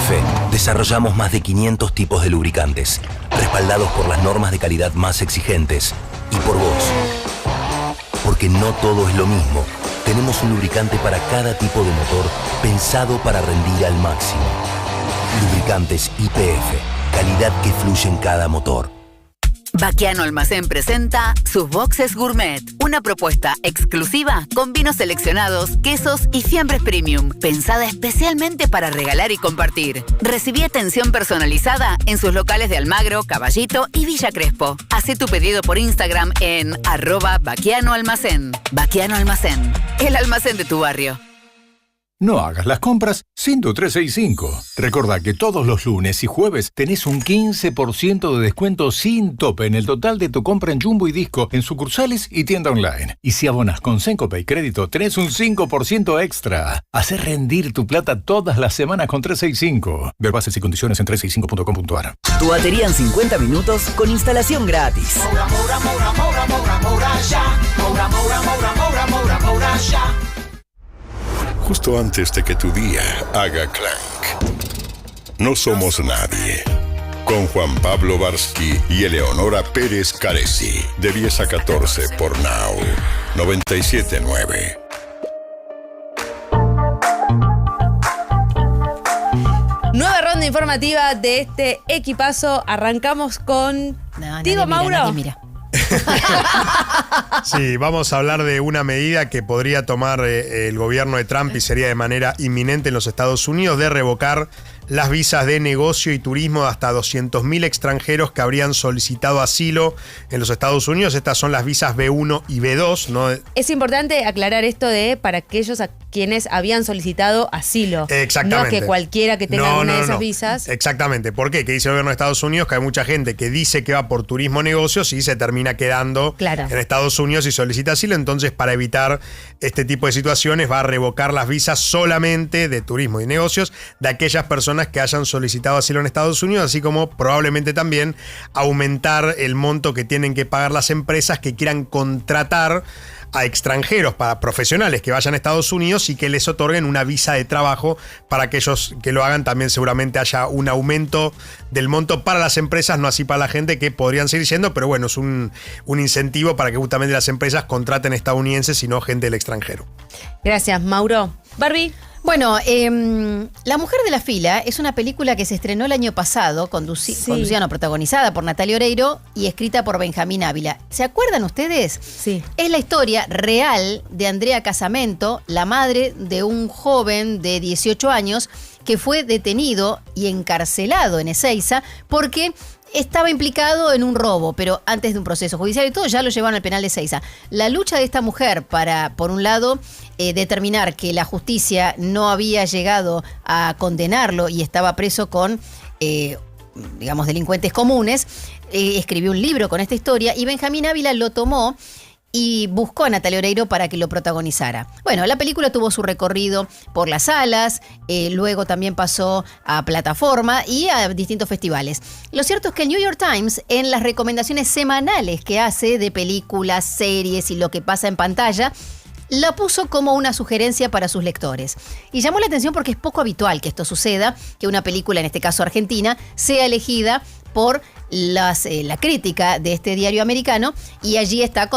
IPF desarrollamos más de 500 tipos de lubricantes, respaldados por las normas de calidad más exigentes y por vos. Porque no todo es lo mismo. Tenemos un lubricante para cada tipo de motor pensado para rendir al máximo. Lubricantes IPF, calidad que fluye en cada motor. Baquiano Almacén presenta sus boxes gourmet, una propuesta exclusiva con vinos seleccionados, quesos y fiambres premium, pensada especialmente para regalar y compartir. Recibí atención personalizada en sus locales de Almagro, Caballito y Villa Crespo. Hacé tu pedido por Instagram en @baquianoalmacén. Baquiano Almacén, el almacén de tu barrio. No hagas las compras sin tu 365. Recordá que todos los lunes y jueves tenés un 15% de descuento sin tope en el total de tu compra en Jumbo y Disco en sucursales y tienda online. Y si abonas con Sencope y Crédito, tenés un 5% extra. Hacé rendir tu plata todas las semanas con 365. Ver bases y condiciones en 365.com.ar. Tu batería en 50 minutos con instalación gratis. Justo antes de que tu día haga clank. No somos nadie. Con Juan Pablo Barsky y Eleonora Pérez Caresi. De 10 a 14 por Now 97.9. Nueva ronda informativa de este equipazo. Arrancamos con... Digo, Mauro. Mira. Sí, vamos a hablar de una medida que podría tomar el gobierno de Trump y sería de manera inminente en los Estados Unidos, de revocar las visas de negocio y turismo de hasta 200.000 extranjeros que habrían solicitado asilo en los Estados Unidos. Estas son las visas B1 y B2, ¿no? Es importante aclarar esto de para aquellos a quienes habían solicitado asilo. Exactamente. No que cualquiera que tenga una de esas visas. Exactamente. ¿Por qué? Que dice el gobierno de Estados Unidos que hay mucha gente que dice que va por turismo negocios y se termina quedando en Estados Unidos y solicita asilo. Entonces, para evitar este tipo de situaciones, va a revocar las visas solamente de turismo y negocios de aquellas personas que hayan solicitado asilo en Estados Unidos, así como probablemente también aumentar el monto que tienen que pagar las empresas que quieran contratar a extranjeros, para profesionales que vayan a Estados Unidos y que les otorguen una visa de trabajo. Para aquellos que lo hagan también seguramente haya un aumento del monto para las empresas, no así para la gente, que podrían seguir siendo, pero bueno, es un incentivo para que justamente las empresas contraten estadounidenses y no gente del extranjero. Gracias, Mauro. Barbie. Bueno, La Mujer de la Fila es una película que se estrenó el año pasado, protagonizada por Natalia Oreiro y escrita por Benjamín Ávila. ¿Se acuerdan ustedes? Sí. Es la historia real de Andrea Casamento, la madre de un joven de 18 años que fue detenido y encarcelado en Ezeiza porque estaba implicado en un robo, pero antes de un proceso judicial y todo, ya lo llevaron al penal de Ezeiza. La lucha de esta mujer para, por un lado, determinar que la justicia no había llegado a condenarlo y estaba preso con, delincuentes comunes, escribió un libro con esta historia y Benjamín Ávila lo tomó y buscó a Natalia Oreiro para que lo protagonizara. Bueno, la película tuvo su recorrido por las salas, luego también pasó a plataforma y a distintos festivales. Lo cierto es que el New York Times, en las recomendaciones semanales que hace de películas, series y lo que pasa en pantalla, la puso como una sugerencia para sus lectores. Y llamó la atención porque es poco habitual que esto suceda, que una película, en este caso argentina, sea elegida por la crítica de este diario americano, y allí está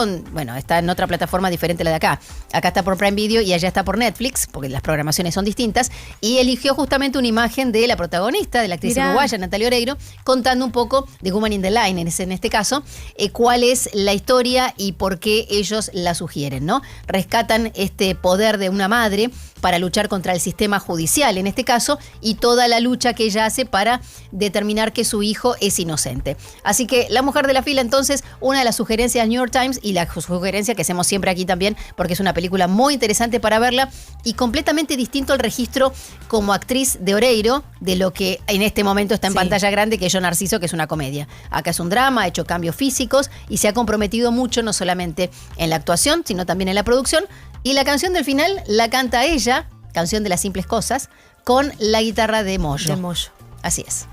está en otra plataforma diferente a la de acá. Acá está por Prime Video y allá está por Netflix, porque las programaciones son distintas, y eligió justamente una imagen de la protagonista, de la actriz uruguaya, Natalia Oreiro, contando un poco de Woman in the Line, en este caso, cuál es la historia y por qué ellos la sugieren, ¿no? Rescatan este poder de una madre para luchar contra el sistema judicial, en este caso, y toda la lucha que ella hace para determinar que su hijo es inocente. Así que La Mujer de la Fila, entonces, una de las sugerencias del New York Times y la sugerencia que hacemos siempre aquí también, porque es una película muy interesante para verla y completamente distinto al registro como actriz de Oreiro de lo que en este momento está en pantalla grande, que es Yo Narciso, que es una comedia. Acá es un drama, ha hecho cambios físicos y se ha comprometido mucho, no solamente en la actuación, sino también en la producción. Y la canción del final la canta ella, canción de las simples cosas, con la guitarra de Moyo. De Moyo. Así es.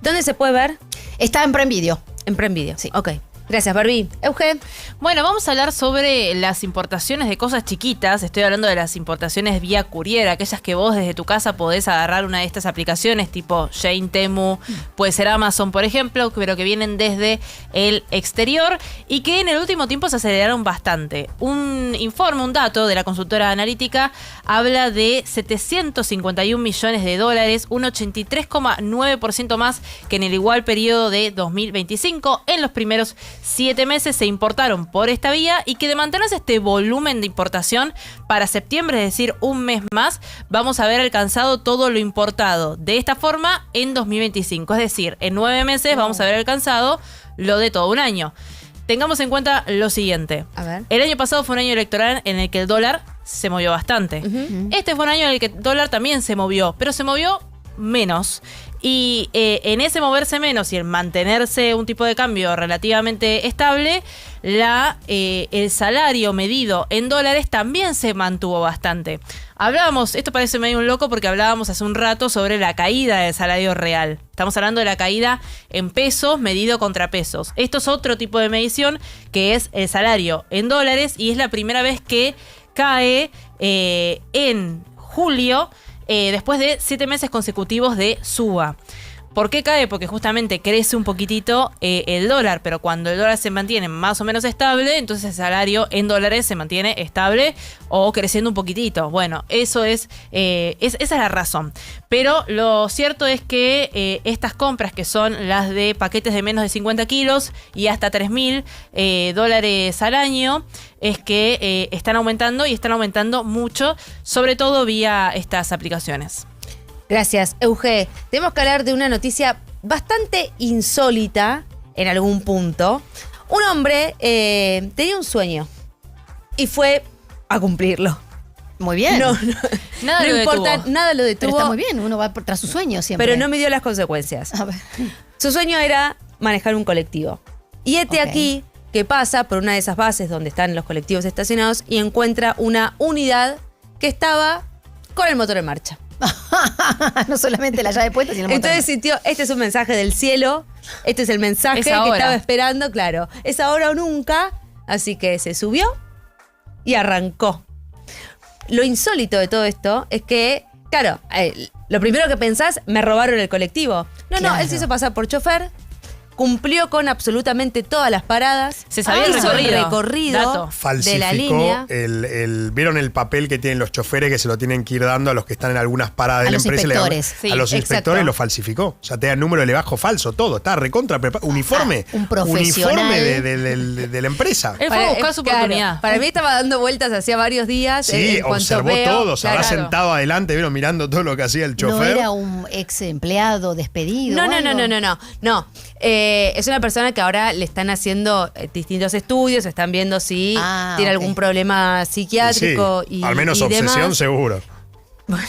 ¿Dónde se puede ver? Está en Prime Video. En Prime Video, sí. Ok. Gracias, Barbie. Eugen. Bueno, vamos a hablar sobre las importaciones de cosas chiquitas. Estoy hablando de las importaciones vía courier, aquellas que vos desde tu casa podés agarrar una de estas aplicaciones tipo Shein, Temu, puede ser Amazon, por ejemplo, pero que vienen desde el exterior y que en el último tiempo se aceleraron bastante. Un informe, un dato de la consultora analítica habla de 751 millones de dólares, un 83,9% más que en el igual periodo de 2025. En los primeros 7 meses se importaron por esta vía y que de mantenerse este volumen de importación para septiembre, es decir, un mes más, vamos a haber alcanzado todo lo importado de esta forma en 2025. Es decir, en 9 meses vamos a haber alcanzado lo de todo un año. Tengamos en cuenta lo siguiente. A ver. El año pasado fue un año electoral en el que el dólar se movió bastante. Este fue un año en el que el dólar también se movió, pero se movió menos. Y en ese moverse menos y en mantenerse un tipo de cambio relativamente estable, el salario medido en dólares también se mantuvo bastante. Hablábamos, esto parece medio un loco porque hablábamos hace un rato sobre la caída del salario real. Estamos hablando de la caída en pesos medido contra pesos. Esto es otro tipo de medición que es el salario en dólares y es la primera vez que cae en julio, después de 7 meses consecutivos de suba. ¿Por qué cae? Porque justamente crece un poquitito el dólar, pero cuando el dólar se mantiene más o menos estable, entonces el salario en dólares se mantiene estable o creciendo un poquitito. Bueno, esa es la razón. Pero lo cierto es que estas compras, que son las de paquetes de menos de 50 kilos y hasta $3.000 al año, es que están aumentando y están aumentando mucho, sobre todo vía estas aplicaciones. Gracias, Euge. Tenemos que hablar de una noticia bastante insólita en algún punto. Un hombre tenía un sueño y fue a cumplirlo. Muy bien. Nada No lo importa, detuvo. nada lo detuvo. Pero está muy bien, uno va tras su sueño siempre. Pero no midió las consecuencias. A ver. Su sueño era manejar un colectivo. Y aquí que pasa por una de esas bases donde están los colectivos estacionados y encuentra una unidad que estaba con el motor en marcha. No solamente la llave puesta, sino el motor. Entonces sintió, este es un mensaje del cielo, este es el mensaje que estaba esperando, claro. Es ahora o nunca, así que se subió y arrancó. Lo insólito de todo esto es que, claro, lo primero que pensás, me robaron el colectivo. No, él se hizo pasar por chofer, cumplió con absolutamente todas las paradas. Se sabía el recorrido falsificó de la línea. ¿Vieron el papel que tienen los choferes que se lo tienen que ir dando a los que están en algunas paradas de la empresa? Inspectores. A los inspectores lo falsificó. O sea, te da número de bajo falso, todo. Está recontra preparado. Uniforme. Un profesional. Uniforme de la empresa. Él fue a buscar su oportunidad. Para mí estaba dando vueltas hacía varios días. Sí, observó todo. Se habrá sentado adelante, vieron, mirando todo lo que hacía el chofer. ¿No era un ex empleado despedido? No. Es una persona que ahora le están haciendo distintos estudios, están viendo si tiene algún problema psiquiátrico y al menos y obsesión demás. seguro. Bueno.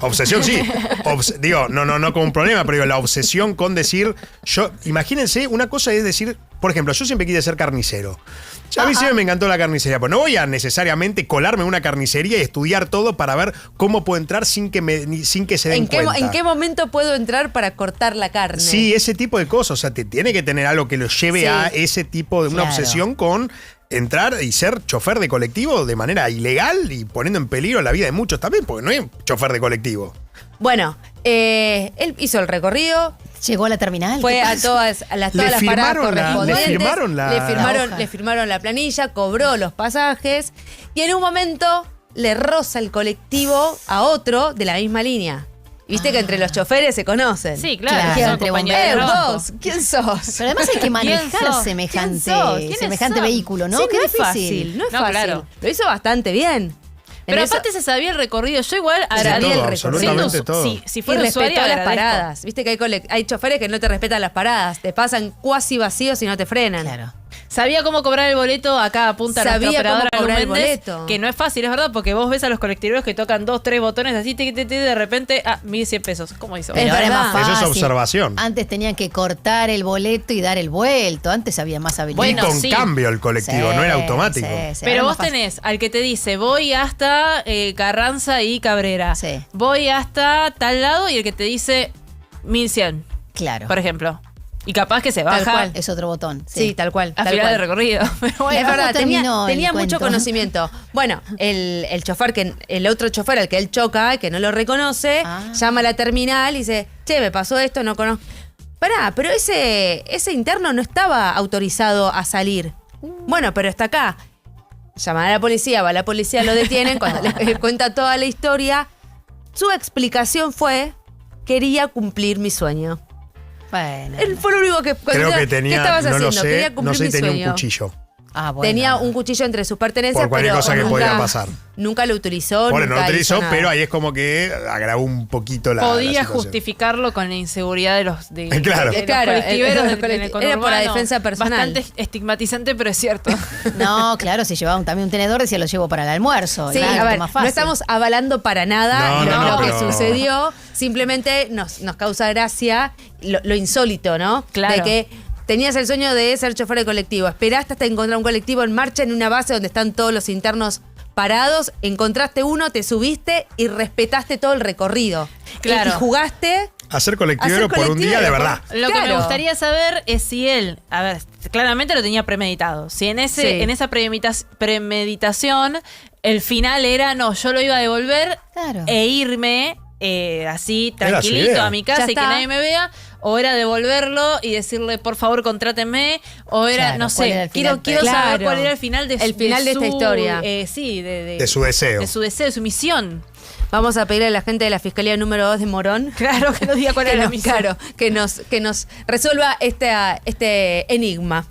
Obsesión sí. Digo, no como un problema, pero digo, la obsesión con decir, imagínense, una cosa es decir, por ejemplo, yo siempre quise ser carnicero. A mí siempre me encantó la carnicería, pero no voy a necesariamente colarme en una carnicería y estudiar todo para ver cómo puedo entrar sin que se den cuenta. ¿En qué momento puedo entrar para cortar la carne? Sí, ese tipo de cosas. O sea, te tiene que tener algo que lo lleve a ese tipo de una obsesión con entrar y ser chofer de colectivo de manera ilegal y poniendo en peligro la vida de muchos también, porque no es chofer de colectivo. Bueno, él hizo el recorrido. Llegó a la terminal. Fue a todas las paradas correspondientes. Le firmaron la planilla, cobró los pasajes y en un momento le roza el colectivo a otro de la misma línea. Viste que entre los choferes se conocen. Sí, claro. Son compañeros. Vos, ¿quién sos? Pero además hay que manejar semejante vehículo, ¿no? Sí, Qué no es difícil. fácil, no es fácil. Claro. Lo hizo bastante bien. Pero aparte se sabía el recorrido. Yo igual agradezco el recorrido. Todo. Si fuera y usuario, respetó las agradezco. paradas. Viste que hay choferes que no te respetan las paradas. Te pasan cuasi vacíos y no te frenan. Claro. Sabía cómo cobrar el boleto, acá apunta nuestra operadora cómo cobrar el Méndez, boleto. que no es fácil, es verdad, porque vos ves a los colectiveros que tocan 2, 3 botones así, de repente, 1.100 pesos. ¿Cómo hizo? Pero ahora es más fácil. Eso es observación. Antes tenían que cortar el boleto y dar el vuelto. Antes había más habilidad. Y con cambio el colectivo, no era automático. Pero vos tenés al que te dice, voy hasta Carranza y Cabrera. Sí. Voy hasta tal lado y el que te dice 1.100. Claro. Por ejemplo. Y capaz que se Tal baja cual. Es otro botón. Sí, tal cual. a tal final cual. de recorrido. Pero bueno, Es verdad, tenía terminó el mucho cuento? conocimiento. Bueno, el chofer, el otro chofer al que él choca, que no lo reconoce, llama a la terminal y dice, che, me pasó esto, no conozco. Pará, pero ese interno no estaba autorizado a salir. Bueno, pero está acá. Llaman a la policía, va la policía, lo detienen, cuando le cuenta toda la historia. Su explicación fue, quería cumplir mi sueño. Bueno. Él fue lo único que... Creo que tenía, ¿Qué estabas no haciendo? lo sé, Quería no cumplir sé, mi tenía sueño. un cuchillo. Bueno. Tenía un cuchillo entre sus pertenencias, Por cualquier pero cosa que nunca, podía pasar. Nunca lo utilizó. Bueno, no nunca lo utilizó, hizo nada. pero ahí es como que agravó un poquito la podía situación. justificarlo con la inseguridad de los, Claro. de los Claro, colectiveros el- del conurbano. era por la defensa personal. Bastante estigmatizante, pero es cierto. No, claro, si llevaba también un tenedor, decía lo llevo para el almuerzo. Sí, Claro, a ver, más no fácil. estamos avalando para nada No, lo que pero- sucedió. Simplemente nos causa gracia lo insólito, ¿no? Claro. De que tenías el sueño de ser chofer de colectivo, esperaste hasta encontrar un colectivo en marcha en una base donde están todos los internos parados, encontraste uno, te subiste y respetaste todo el recorrido. Claro. Y jugaste... Hacer colectivero por un día de verdad. Lo que me Claro. gustaría saber es si él, a ver, claramente lo tenía premeditado. Si en Sí. en esa premeditación el final era, no, yo lo iba a devolver Claro. e irme así Era su tranquilito idea. a mi casa Ya y que está. nadie me vea, o era devolverlo y decirle, por favor, contrátenme, o era, Claro, no ¿cuál era sé, el final? quiero saber Claro. cuál era el final de El final de esta su, historia. Sí, De su deseo. de su deseo, de su misión. Vamos a pedirle a la gente de la Fiscalía número 2 de Morón. Claro, que nos diga cuál era la misión. Claro, que nos resuelva este enigma.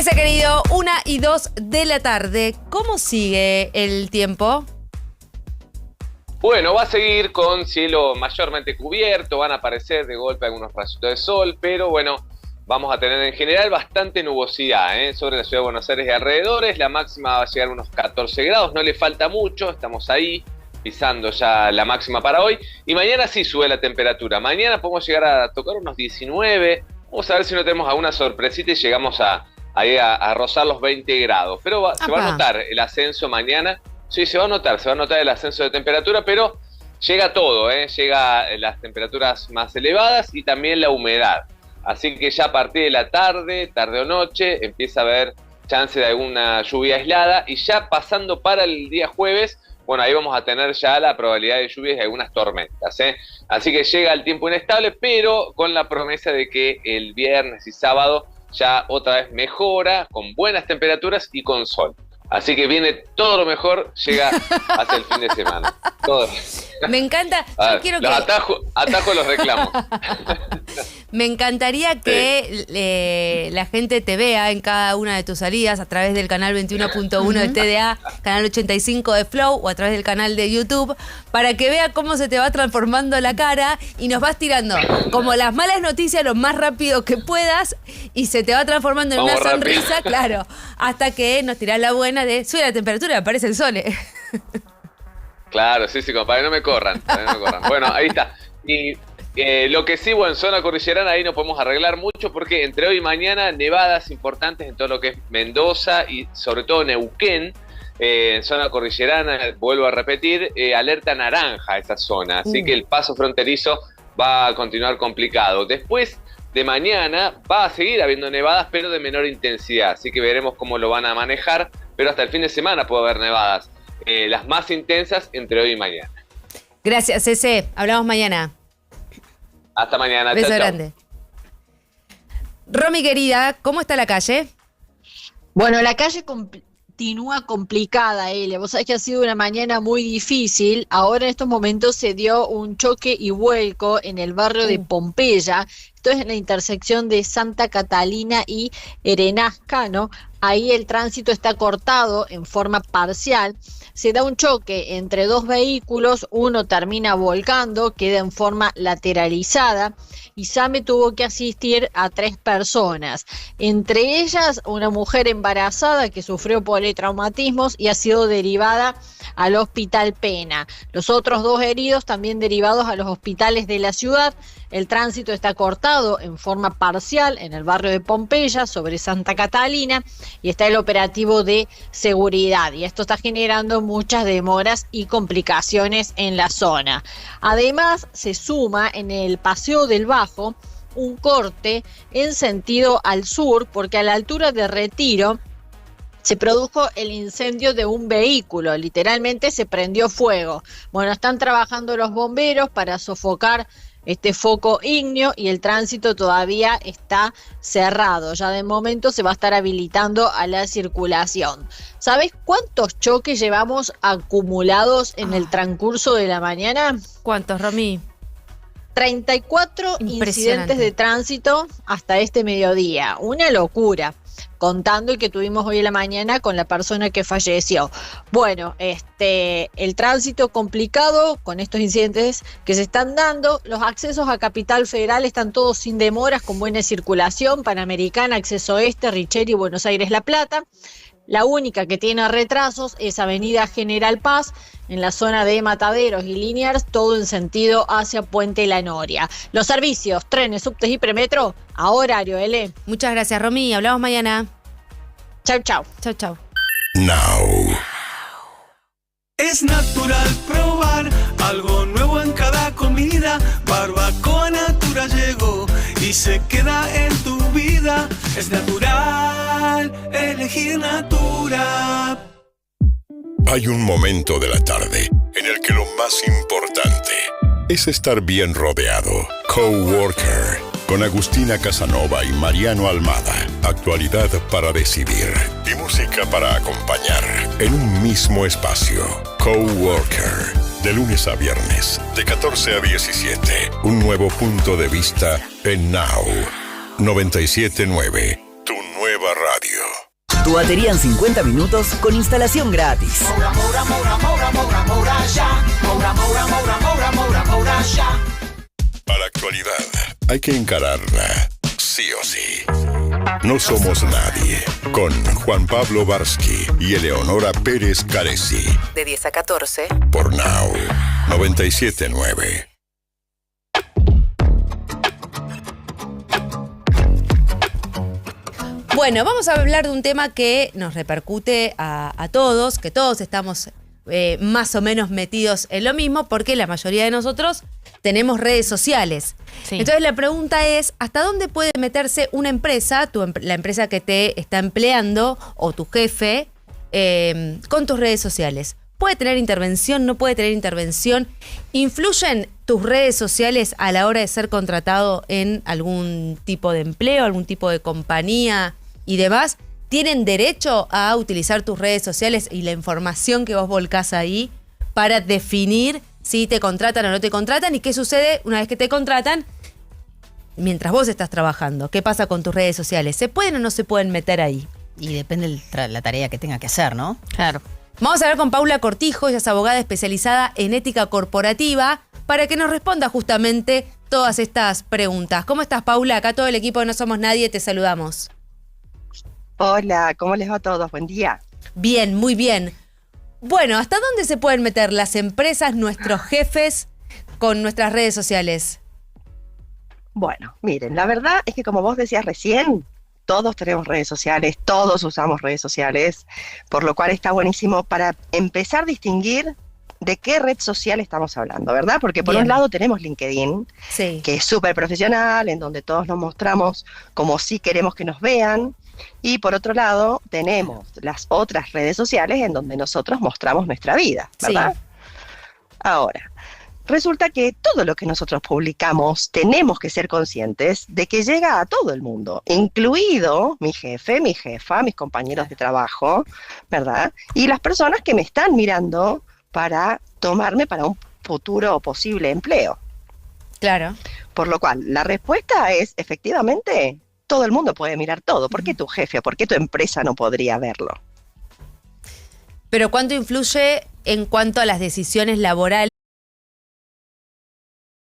Ese querido, 1:02 de la tarde. ¿Cómo sigue el tiempo? Bueno, va a seguir con cielo mayormente cubierto, van a aparecer de golpe algunos rayitos de sol, pero bueno, vamos a tener en general bastante nubosidad sobre la ciudad de Buenos Aires y alrededores. La máxima va a llegar a unos 14 grados, no le falta mucho, estamos ahí pisando ya la máxima para hoy. Y mañana sí sube la temperatura, mañana podemos llegar a tocar unos 19, vamos a ver si no tenemos alguna sorpresita y llegamos a rozar los 20 grados. Pero se va a notar el ascenso mañana. Sí, se va a notar el ascenso de temperatura, pero llega todo, llega las temperaturas más elevadas y también la humedad. Así que ya a partir de la tarde o noche, empieza a haber chance de alguna lluvia aislada y ya pasando para el día jueves, bueno, ahí vamos a tener ya la probabilidad de lluvias y algunas tormentas. Así que llega el tiempo inestable, pero con la promesa de que el viernes y sábado ya otra vez mejora, con buenas temperaturas y con sol. Así que viene todo lo mejor, llega hasta el fin de semana. Todo. Me encanta. Yo quiero que... Atajo los reclamos. Me encantaría que la gente te vea en cada una de tus salidas a través del canal 21.1 de TDA, canal 85 de Flow o a través del canal de YouTube, para que vea cómo se te va transformando la cara y nos vas tirando como las malas noticias lo más rápido que puedas y se te va transformando en una sonrisa, claro, hasta que nos tirás la buena de sube la temperatura, aparece el sol. Claro, sí, compadre, no me corran. Bueno, ahí está. Y lo que sí, en zona cordillerana ahí no podemos arreglar mucho porque entre hoy y mañana nevadas importantes en todo lo que es Mendoza y sobre todo Neuquén. En zona cordillerana, vuelvo a repetir, alerta naranja esa zona. Así que el paso fronterizo va a continuar complicado. Después de mañana va a seguir habiendo nevadas, pero de menor intensidad. Así que veremos cómo lo van a manejar. Pero hasta el fin de semana puede haber nevadas. Las más intensas entre hoy y mañana. Gracias, Cece. Hablamos mañana. Hasta mañana. Beso grande. Romy, querida, ¿cómo está la calle? Bueno, la calle continúa complicada, Elia. Vos sabés que ha sido una mañana muy difícil. Ahora en estos momentos se dio un choque y vuelco en el barrio de Pompeya. Esto es en la intersección de Santa Catalina y Herenascano. Ahí el tránsito está cortado en forma parcial. Se da un choque entre dos vehículos, uno termina volcando, queda en forma lateralizada y SAME tuvo que asistir a 3 personas, entre ellas una mujer embarazada que sufrió politraumatismos y ha sido derivada al Hospital Pena. Los otros 2 heridos también derivados a los hospitales de la ciudad. El tránsito está cortado en forma parcial en el barrio de Pompeya sobre Santa Catalina y está el operativo de seguridad y esto está generando muchas demoras y complicaciones en la zona. Además se suma en el Paseo del Bajo un corte en sentido al sur porque a la altura de Retiro se produjo el incendio de un vehículo, literalmente se prendió fuego. Bueno, están trabajando los bomberos para sofocar este foco ígneo y el tránsito todavía está cerrado. Ya de momento se va a estar habilitando a la circulación. ¿Sabés cuántos choques llevamos acumulados en el transcurso de la mañana? ¿Cuántos, Romy? 34 incidentes de tránsito hasta este mediodía. Una locura. Contando el que tuvimos hoy en la mañana con la persona que falleció. Bueno, el tránsito complicado con estos incidentes que se están dando. Los accesos a Capital Federal están todos sin demoras, con buena circulación. Panamericana, Acceso Este, Richeri, Buenos Aires, La Plata. La única que tiene retrasos es Avenida General Paz, en la zona de Mataderos y Liniers, todo en sentido hacia Puente La Noria. Los servicios, trenes, subtes y premetro, a horario, L. Muchas gracias, Romy. Hablamos mañana. Chau, chau. Chau, chau. Now. Es natural probar algo nuevo en cada comida. Barbacoa Natura llegó y se queda en tu vida. Es natural elegir Natura. Hay un momento de la tarde en el que lo más importante es estar bien rodeado. Coworker, con Agustina Casanova y Mariano Almada. Actualidad para decidir y música para acompañar en un mismo espacio. Coworker, de lunes a viernes, de 14 a 17. Un nuevo punto de vista en Now 97.9, tu nueva radio. Tu batería en 50 minutos con instalación gratis. A la actualidad hay que encararla, sí o sí. No somos nadie. Con Juan Pablo Varsky y Eleonora Pérez Caresi. De 10 a 14. Por Now 97.9. Bueno, vamos a hablar de un tema que nos repercute a todos, que todos estamos más o menos metidos en lo mismo, porque la mayoría de nosotros tenemos redes sociales. Sí. Entonces la pregunta es, ¿hasta dónde puede meterse una empresa, la empresa que te está empleando o tu jefe, con tus redes sociales? ¿Puede tener intervención? ¿No puede tener intervención? ¿Influyen tus redes sociales a la hora de ser contratado en algún tipo de empleo, algún tipo de compañía y demás? ¿Tienen derecho a utilizar tus redes sociales y la información que vos volcás ahí para definir si te contratan o no te contratan? ¿Y qué sucede una vez que te contratan mientras vos estás trabajando? ¿Qué pasa con tus redes sociales? ¿Se pueden o no se pueden meter ahí? Y depende de la tarea que tenga que hacer, ¿no? Claro. Vamos a hablar con Paula Cortijo, ella es abogada especializada en ética corporativa, para que nos responda justamente todas estas preguntas. ¿Cómo estás, Paula? Acá todo el equipo de No Somos Nadie te saludamos. Hola, ¿cómo les va a todos? Buen día. Bien, muy bien. Bueno, ¿hasta dónde se pueden meter las empresas, nuestros jefes, con nuestras redes sociales? Bueno, miren, la verdad es que como vos decías recién, todos tenemos redes sociales, todos usamos redes sociales, por lo cual está buenísimo para empezar a distinguir de qué red social estamos hablando, ¿verdad? Porque por un lado tenemos LinkedIn, sí, que es súper profesional, en donde todos nos mostramos como si queremos que nos vean, y por otro lado tenemos las otras redes sociales en donde nosotros mostramos nuestra vida, ¿verdad? Sí. Ahora, resulta que todo lo que nosotros publicamos tenemos que ser conscientes de que llega a todo el mundo, incluido mi jefe, mi jefa, mis compañeros de trabajo, ¿verdad? Y las personas que me están mirando para tomarme para un futuro o posible empleo. Claro. Por lo cual, la respuesta es, efectivamente, todo el mundo puede mirar todo. ¿Por qué tu jefe o por qué tu empresa no podría verlo? Pero ¿cuánto influye en cuanto a las decisiones laborales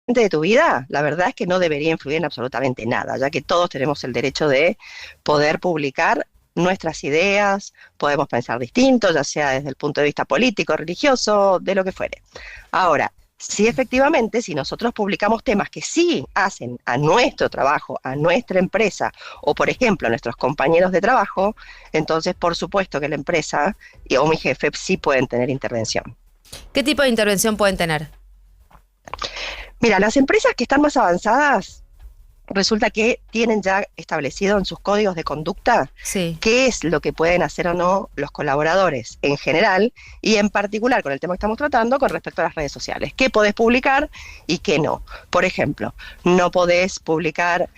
de tu vida? La verdad es que no debería influir en absolutamente nada, ya que todos tenemos el derecho de poder publicar nuestras ideas, podemos pensar distinto, ya sea desde el punto de vista político, religioso, de lo que fuere. Ahora, si efectivamente, si nosotros publicamos temas que sí hacen a nuestro trabajo, a nuestra empresa, o por ejemplo a nuestros compañeros de trabajo, entonces por supuesto que la empresa o mi jefe sí pueden tener intervención. ¿Qué tipo de intervención pueden tener? Mira, las empresas que están más avanzadas, resulta que tienen ya establecido en sus códigos de conducta qué es lo que pueden hacer o no los colaboradores en general y en particular con el tema que estamos tratando con respecto a las redes sociales. ¿Qué podés publicar y qué no? Por ejemplo, no podés publicar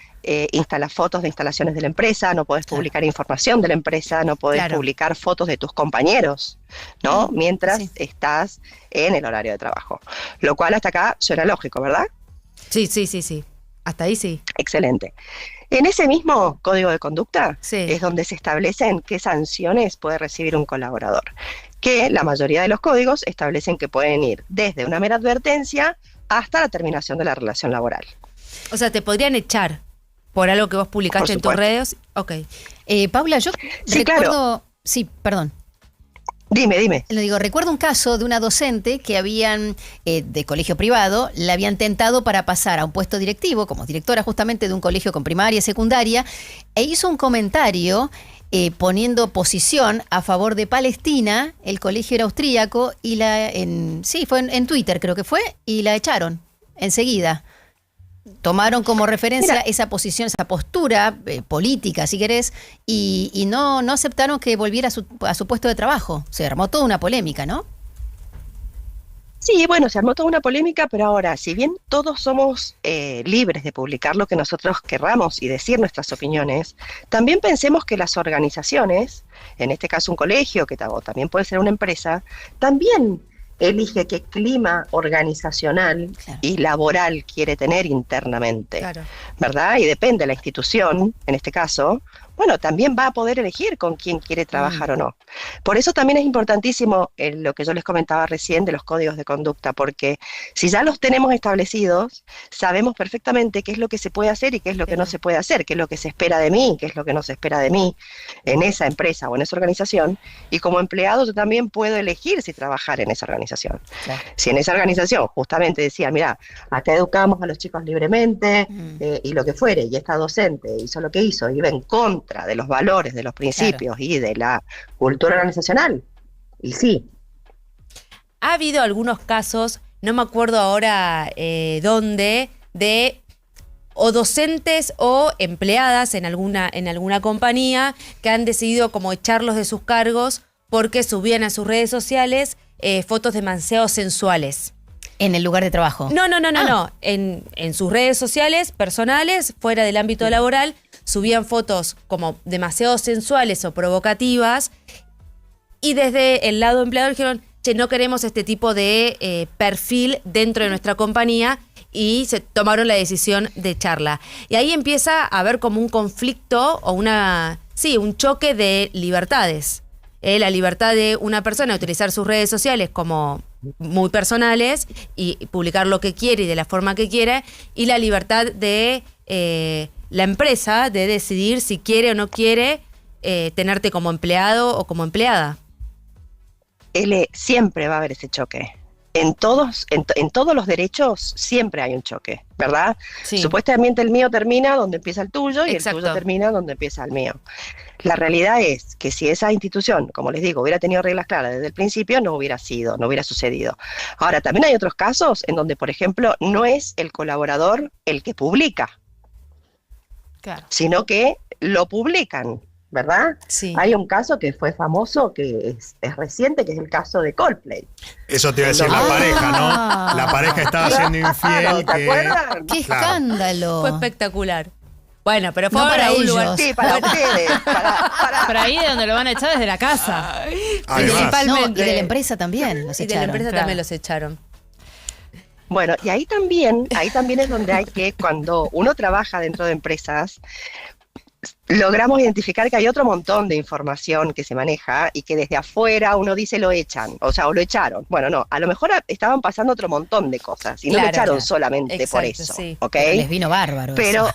fotos de instalaciones de la empresa, no podés publicar información de la empresa, no podés publicar fotos de tus compañeros, ¿no? Mientras estás en el horario de trabajo. Lo cual hasta acá suena lógico, ¿verdad? Sí. Hasta ahí sí. Excelente. En ese mismo código de conducta es donde se establecen qué sanciones puede recibir un colaborador, que la mayoría de los códigos establecen que pueden ir desde una mera advertencia hasta la terminación de la relación laboral. O sea, te podrían echar por algo que vos publicaste en tus redes. Ok. Paula, yo recuerdo... Claro. Sí, perdón. Dime. Lo digo, recuerdo un caso de una docente que habían, de colegio privado, la habían tentado para pasar a un puesto directivo, como directora justamente de un colegio con primaria y secundaria, e hizo un comentario poniendo posición a favor de Palestina. El colegio era austríaco y fue en Twitter creo que fue, y la echaron enseguida. Tomaron como referencia esa posición, esa postura política, si querés, y no aceptaron que volviera a su puesto de trabajo. Se armó toda una polémica, ¿no? Sí, bueno, se armó toda una polémica, pero ahora, si bien todos somos libres de publicar lo que nosotros querramos y decir nuestras opiniones, también pensemos que las organizaciones, en este caso un colegio, que también puede ser una empresa, también elige qué clima organizacional y laboral quiere tener internamente, ¿verdad? Y depende de la institución, en este caso, bueno, también va a poder elegir con quién quiere trabajar o no. Por eso también es importantísimo lo que yo les comentaba recién de los códigos de conducta, porque si ya los tenemos establecidos, sabemos perfectamente qué es lo que se puede hacer y qué es lo que no se puede hacer, qué es lo que se espera de mí, qué es lo que no se espera de mí en esa empresa o en esa organización, y como empleado yo también puedo elegir si trabajar en esa organización. Claro. Si en esa organización justamente decían, mira, acá educamos a los chicos libremente y lo que fuere, y esta docente hizo lo que hizo, iba en contra de los valores, de los principios y de la cultura organizacional, y sí. Ha habido algunos casos, no me acuerdo ahora dónde, de o docentes o empleadas en alguna compañía que han decidido como echarlos de sus cargos porque subían a sus redes sociales fotos demasiado sensuales. ¿En el lugar de trabajo? No. En sus redes sociales personales, fuera del ámbito laboral, subían fotos como demasiado sensuales o provocativas, y desde el lado empleador dijeron, che, no queremos este tipo de perfil dentro de nuestra compañía, y se tomaron la decisión de echarla. Y ahí empieza a haber como un conflicto o un choque de libertades. La libertad de una persona de utilizar sus redes sociales como muy personales y publicar lo que quiere y de la forma que quiere, y la libertad de la empresa de decidir si quiere o no quiere tenerte como empleado o como empleada. Siempre va a haber ese choque. En todos los derechos siempre hay un choque, ¿verdad? Sí. Supuestamente el mío termina donde empieza el tuyo y el tuyo termina donde empieza el mío. La realidad es que si esa institución, como les digo, hubiera tenido reglas claras desde el principio, no hubiera sucedido. Ahora, también hay otros casos en donde, por ejemplo, no es el colaborador el que publica, sino que lo publican, ¿verdad? Sí. Hay un caso que fue famoso, que es reciente, que es el caso de Coldplay. Eso te iba a decir, la pareja, ¿no? La pareja estaba siendo infiel. ¿Te acuerdan? ¡Qué escándalo! Fue espectacular. Bueno, pero fue no para un ellos. lugar. Sí, para ustedes. Para ahí de donde lo van a echar desde la casa. Principalmente. Y de la empresa también los echaron. Y de la empresa también los echaron. Bueno, y ahí también es donde hay que, cuando uno trabaja dentro de empresas, logramos identificar que hay otro montón de información que se maneja y que desde afuera uno dice lo echan, o lo echaron. Bueno, no, a lo mejor estaban pasando otro montón de cosas y no lo echaron solamente por eso, sí. ¿Ok? Pero les vino bárbaro. Pero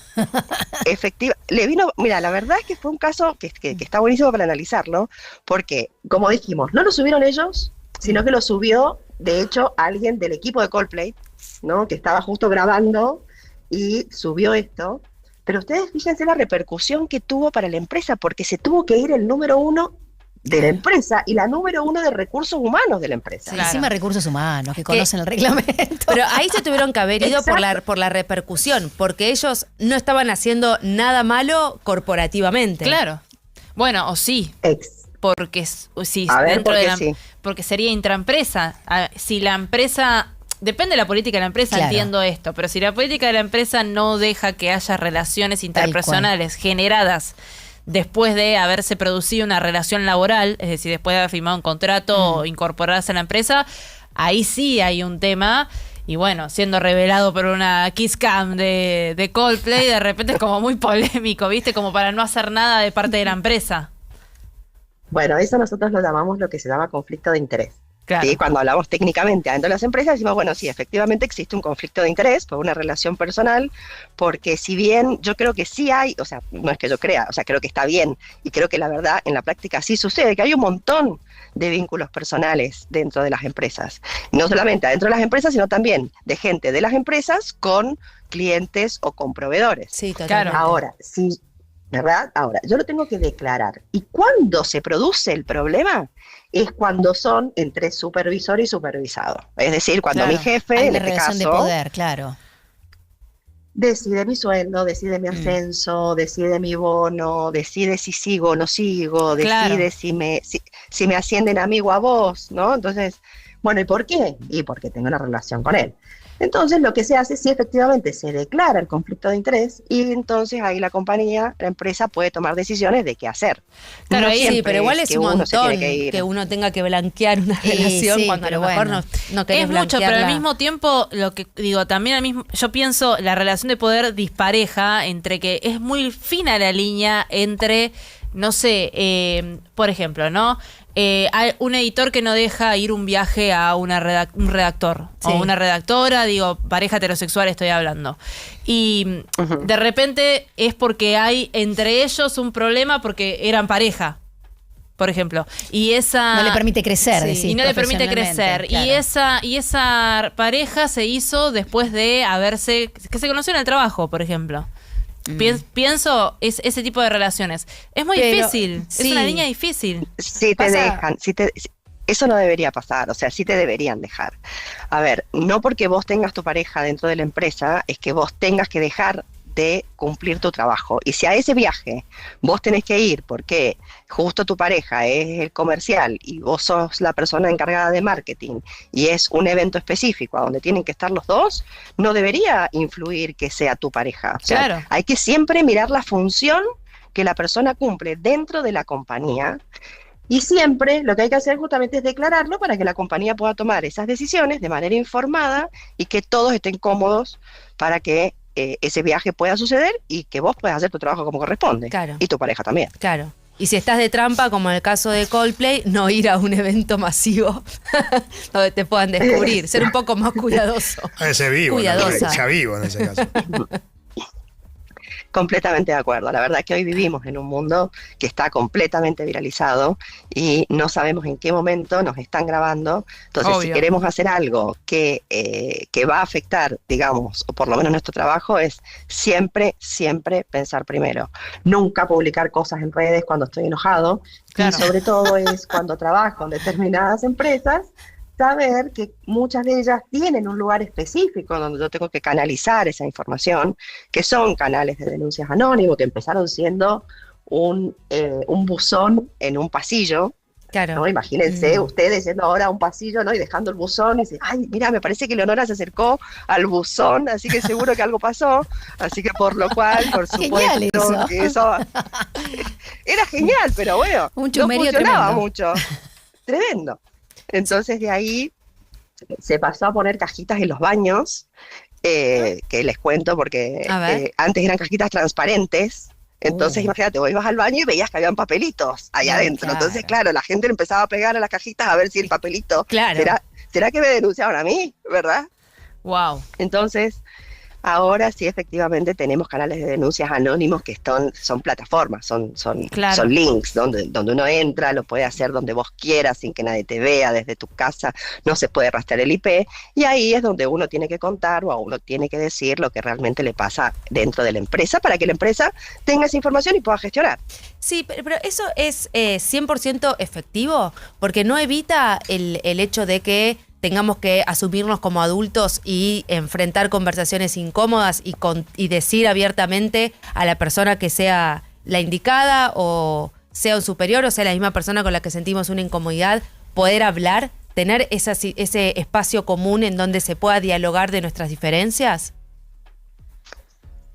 mira, la verdad es que fue un caso que está buenísimo para analizarlo, porque, como dijimos, no lo subieron ellos, sino que lo subió, de hecho, alguien del equipo de Coldplay, ¿no? Que estaba justo grabando y subió esto. Pero ustedes fíjense la repercusión que tuvo para la empresa, porque se tuvo que ir el número 1 de la empresa y la número 1 de recursos humanos de la empresa. Sí, encima recursos humanos, que conocen el reglamento. Pero ahí se tuvieron que haber ido por la repercusión, porque ellos no estaban haciendo nada malo corporativamente. Claro. Bueno, o sí. Porque sí, porque sería intraempresa. Si la empresa... Depende de la política de la empresa, entiendo esto, pero si la política de la empresa no deja que haya relaciones interpersonales generadas después de haberse producido una relación laboral, es decir, después de haber firmado un contrato o incorporarse a la empresa, ahí sí hay un tema. Y bueno, siendo revelado por una Kiss Cam de Coldplay, de repente es como muy polémico, ¿viste? Como para no hacer nada de parte de la empresa. Bueno, eso nosotros lo llamamos lo que se llama conflicto de interés. Claro. ¿Sí? Cuando hablamos técnicamente dentro de las empresas decimos, bueno, sí, efectivamente existe un conflicto de interés por una relación personal, porque si bien yo creo que sí hay, o sea, no es que yo crea, o sea, creo que está bien, y creo que la verdad en la práctica sí sucede, que hay un montón de vínculos personales dentro de las empresas. No solamente dentro de las empresas, sino también de gente de las empresas con clientes o con proveedores. Sí, totalmente. Ahora, sí, ¿verdad? Ahora, yo lo tengo que declarar. ¿Y cuándo se produce el problema? Es cuando son entre supervisor y supervisado. Es decir, cuando mi jefe, hay en este relación caso, de poder, claro, decide mi sueldo, decide mi ascenso, decide mi bono, decide si sigo o no sigo, decide si me ascienden a mí o a vos, ¿no? Entonces, bueno, ¿y por qué? Y porque tengo una relación con él. Entonces lo que se hace, si efectivamente se declara el conflicto de interés, y entonces ahí la compañía, la empresa puede tomar decisiones de qué hacer. Claro, No sí, siempre pero igual es que un uno se montón tiene que ir. uno tenga que blanquear una relación sí, cuando a lo pero mejor bueno. no querés Es mucho, pero al blanquearla. mismo tiempo, lo que digo, también al mismo, yo pienso la relación de poder dispareja entre que es muy fina la línea entre, no sé, por ejemplo, ¿no? Hay un editor que no deja ir un viaje a un redactor Sí. o una redactora, digo, pareja heterosexual estoy hablando. Y de repente es porque hay entre ellos un problema porque eran pareja. Por ejemplo, y esa No le permite crecer, sí, decís, y no le permite profesionalmente, crecer. claro. Y esa pareja se hizo después de que se conoció en el trabajo, por ejemplo. Pienso ese tipo de relaciones. Es muy difícil, sí. es una línea difícil. Si te dejan, eso no debería pasar, o sea, sí te deberían dejar. A ver, no porque vos tengas tu pareja dentro de la empresa, es que vos tengas que dejar de cumplir tu trabajo. Y si a ese viaje vos tenés que ir porque justo tu pareja es el comercial y vos sos la persona encargada de marketing y es un evento específico a donde tienen que estar los dos, no debería influir que sea tu pareja. O sea, Claro. hay que siempre mirar la función que la persona cumple dentro de la compañía. Y siempre lo que hay que hacer justamente es declararlo para que la compañía pueda tomar esas decisiones de manera informada y que todos estén cómodos para que ese viaje pueda suceder y que vos puedas hacer tu trabajo como corresponde. Claro. Y tu pareja también. Claro. Y si estás de trampa, como en el caso de Coldplay, no ir a un evento masivo donde te puedan descubrir. Ser un poco más cuidadoso. Ese vivo, Cuidadosa. sea vivo en ese caso. Completamente de acuerdo. La verdad que hoy vivimos en un mundo que está completamente viralizado y no sabemos en qué momento nos están grabando. Entonces, Obvio. si queremos hacer algo que va a afectar, digamos, o por lo menos nuestro trabajo, es siempre pensar primero. Nunca publicar cosas en redes cuando estoy enojado. Claro. Y sobre todo es cuando trabajo en determinadas empresas, saber que muchas de ellas tienen un lugar específico donde yo tengo que canalizar esa información, que son canales de denuncias anónimos, que empezaron siendo un buzón en un pasillo. Claro. ¿No? Imagínense ustedes yendo ahora a un pasillo, ¿no? Y dejando el buzón y dicen, ay, mira, me parece que Leonora se acercó al buzón, así que seguro que algo pasó. Así que por lo cual, por Genial supuesto, eso. que eso era genial, pero bueno, Un no chumerío funcionaba tremendo. mucho. Tremendo. Entonces de ahí se pasó a poner cajitas en los baños, que les cuento porque A ver. antes eran cajitas transparentes. Entonces, imagínate, vos ibas al baño y veías que habían papelitos ahí adentro. Claro. Entonces, claro, la gente le empezaba a pegar a las cajitas a ver si el papelito. Claro. ¿Será que me denunciaron a mí? ¿Verdad? Wow. Entonces, ahora sí, efectivamente, tenemos canales de denuncias anónimos que son plataformas, son links donde uno entra, lo puede hacer donde vos quieras, sin que nadie te vea, desde tu casa, no se puede rastrear el IP, y ahí es donde uno tiene que contar o uno tiene que decir lo que realmente le pasa dentro de la empresa para que la empresa tenga esa información y pueda gestionar. Sí, pero eso es 100% efectivo, porque no evita el hecho de que tengamos que asumirnos como adultos y enfrentar conversaciones incómodas y decir abiertamente a la persona que sea la indicada o sea un superior o sea la misma persona con la que sentimos una incomodidad, poder hablar, tener ese espacio común en donde se pueda dialogar de nuestras diferencias.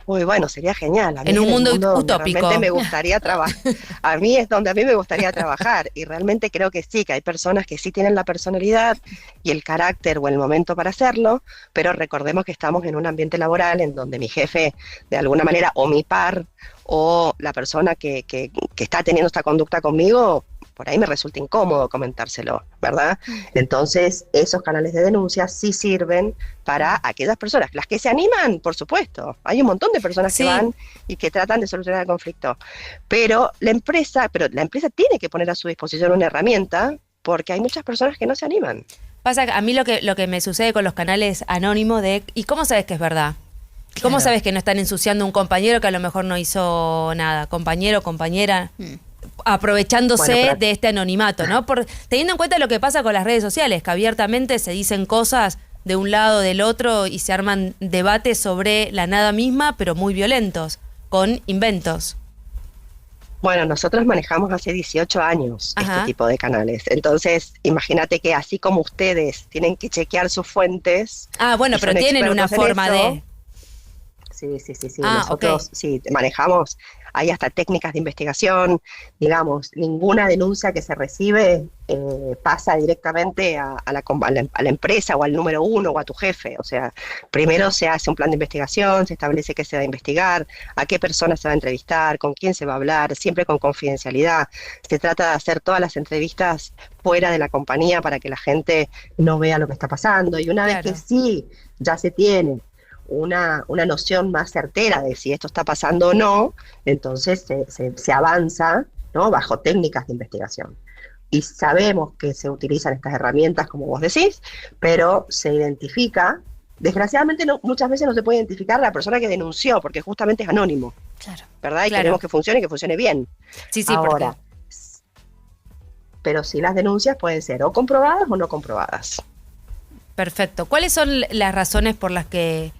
Muy bueno, sería genial. A mí En un el mundo donde utópico. Realmente me gustaría trabajar. A mí es donde a mí me gustaría trabajar y realmente creo que sí, que hay personas que sí tienen la personalidad y el carácter o el momento para hacerlo, pero recordemos que estamos en un ambiente laboral en donde mi jefe, de alguna manera, o mi par, o la persona que está teniendo esta conducta conmigo, por ahí me resulta incómodo comentárselo, ¿verdad? Entonces, esos canales de denuncia sí sirven para aquellas personas, las que se animan, por supuesto. Hay un montón de personas que van y que tratan de solucionar el conflicto. Pero la empresa tiene que poner a su disposición una herramienta porque hay muchas personas que no se animan. Pasa que a mí lo que me sucede con los canales anónimos ¿y cómo sabes que es verdad? ¿Cómo sabes que no están ensuciando a un compañero que a lo mejor no hizo nada? Compañero, compañera, aprovechándose de este anonimato, ¿no? Teniendo en cuenta lo que pasa con las redes sociales, que abiertamente se dicen cosas de un lado del otro y se arman debates sobre la nada misma, pero muy violentos, con inventos. Bueno, nosotros manejamos hace 18 años este tipo de canales. Entonces, imagínate que así como ustedes tienen que chequear sus fuentes. Bueno, pero tienen una forma de... Sí. Nosotros sí manejamos, hay hasta técnicas de investigación, digamos, ninguna denuncia que se recibe pasa directamente a la empresa o al número 1 o a tu jefe. O sea, primero se hace un plan de investigación, se establece qué se va a investigar, a qué persona se va a entrevistar, con quién se va a hablar, siempre con confidencialidad. Se trata de hacer todas las entrevistas fuera de la compañía para que la gente no vea lo que está pasando. Y una vez que sí, ya se tiene una noción más certera de si esto está pasando o no, entonces se avanza, ¿no?, bajo técnicas de investigación. Y sabemos que se utilizan estas herramientas, como vos decís, pero se identifica, desgraciadamente muchas veces no se puede identificar a la persona que denunció, porque justamente es anónimo. Claro. ¿Verdad? Y queremos que funcione bien. Sí, ahora, pero sí, las denuncias pueden ser o comprobadas o no comprobadas. Perfecto. ¿Cuáles son las razones por las que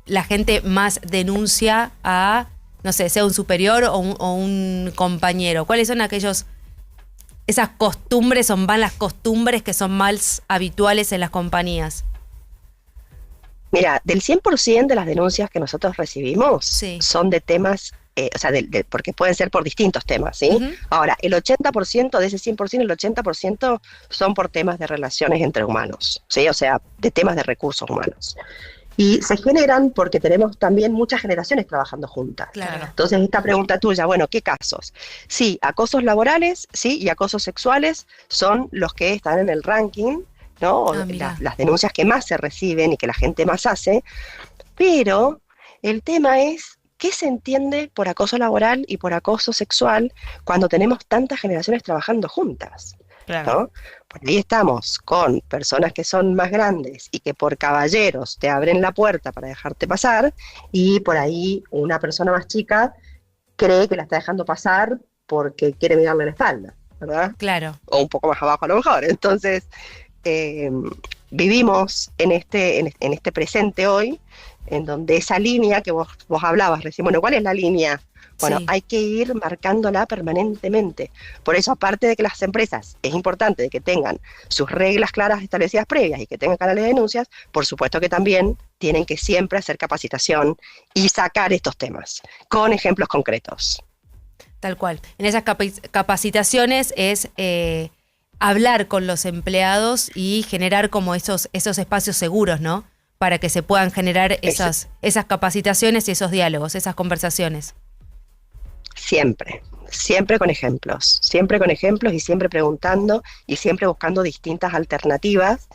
la gente más denuncia a, no sé, sea un superior o un compañero? ¿Cuáles son esas costumbres o malas costumbres que son más habituales en las compañías? Mira, del 100% de las denuncias que nosotros recibimos son de temas, porque pueden ser por distintos temas, ¿sí? Ahora, el 80% de ese 100%, el 80% son por temas de relaciones entre humanos, ¿sí? O sea, de temas de recursos humanos. Y se generan porque tenemos también muchas generaciones trabajando juntas. Claro. Entonces, esta pregunta tuya, bueno, ¿qué casos? Sí, acosos laborales, sí, y acosos sexuales son los que están en el ranking, ¿no? Las denuncias que más se reciben y que la gente más hace. Pero el tema es, ¿qué se entiende por acoso laboral y por acoso sexual cuando tenemos tantas generaciones trabajando juntas? Claro. ¿No? Por ahí estamos con personas que son más grandes y que por caballeros te abren la puerta para dejarte pasar, y por ahí una persona más chica cree que la está dejando pasar porque quiere mirarle la espalda, ¿verdad? Claro. O un poco más abajo a lo mejor. Entonces, vivimos en este presente hoy, en donde esa línea que vos hablabas recién, bueno, ¿cuál es la línea? Bueno, hay que ir marcándola permanentemente. Por eso, aparte de que las empresas, es importante de que tengan sus reglas claras establecidas previas y que tengan canales de denuncias, por supuesto que también tienen que siempre hacer capacitación y sacar estos temas con ejemplos concretos. Tal cual. En esas capacitaciones es hablar con los empleados y generar como esos espacios seguros, ¿no? Para que se puedan generar esas capacitaciones y esos diálogos, esas conversaciones. Siempre con ejemplos y siempre preguntando y siempre buscando distintas alternativas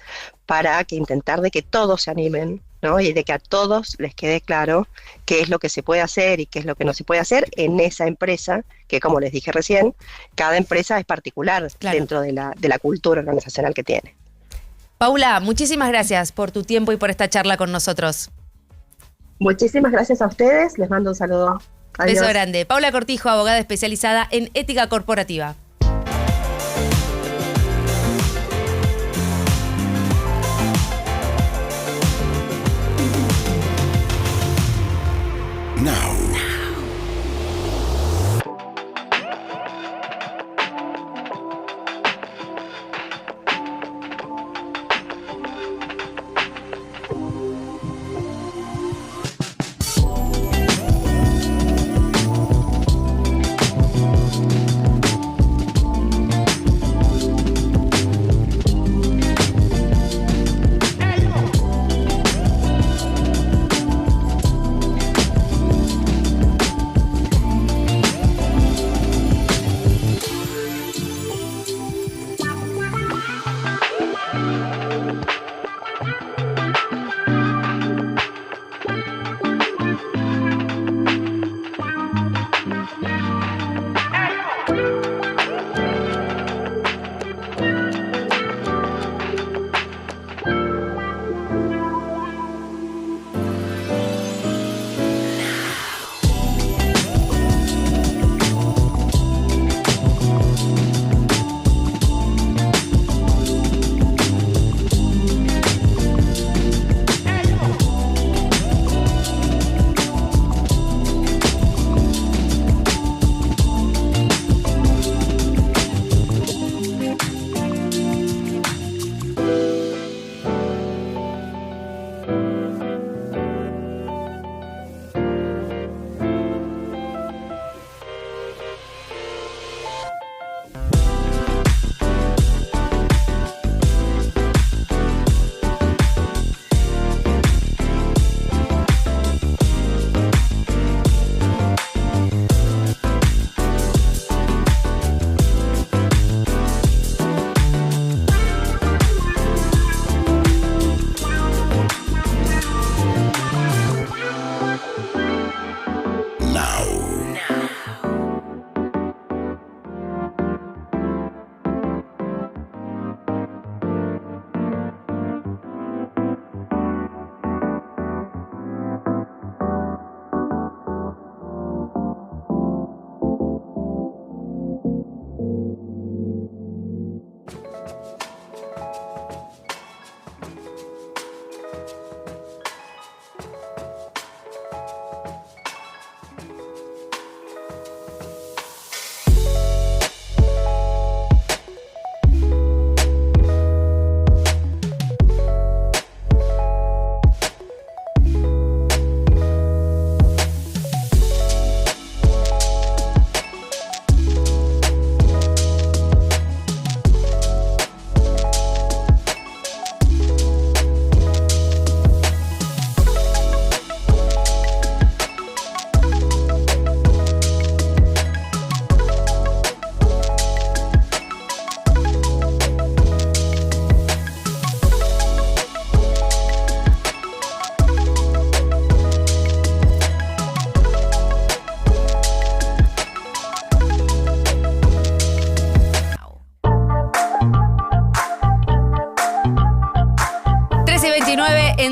para que intentar de que todos se animen, ¿no? Y de que a todos les quede claro qué es lo que se puede hacer y qué es lo que no se puede hacer en esa empresa, que como les dije recién, cada empresa es particular dentro de la cultura organizacional que tiene. Paula, muchísimas gracias por tu tiempo y por esta charla con nosotros. Muchísimas gracias a ustedes, les mando un saludo. Adiós. Beso grande. Paula Cortijo, abogada especializada en ética corporativa. Now.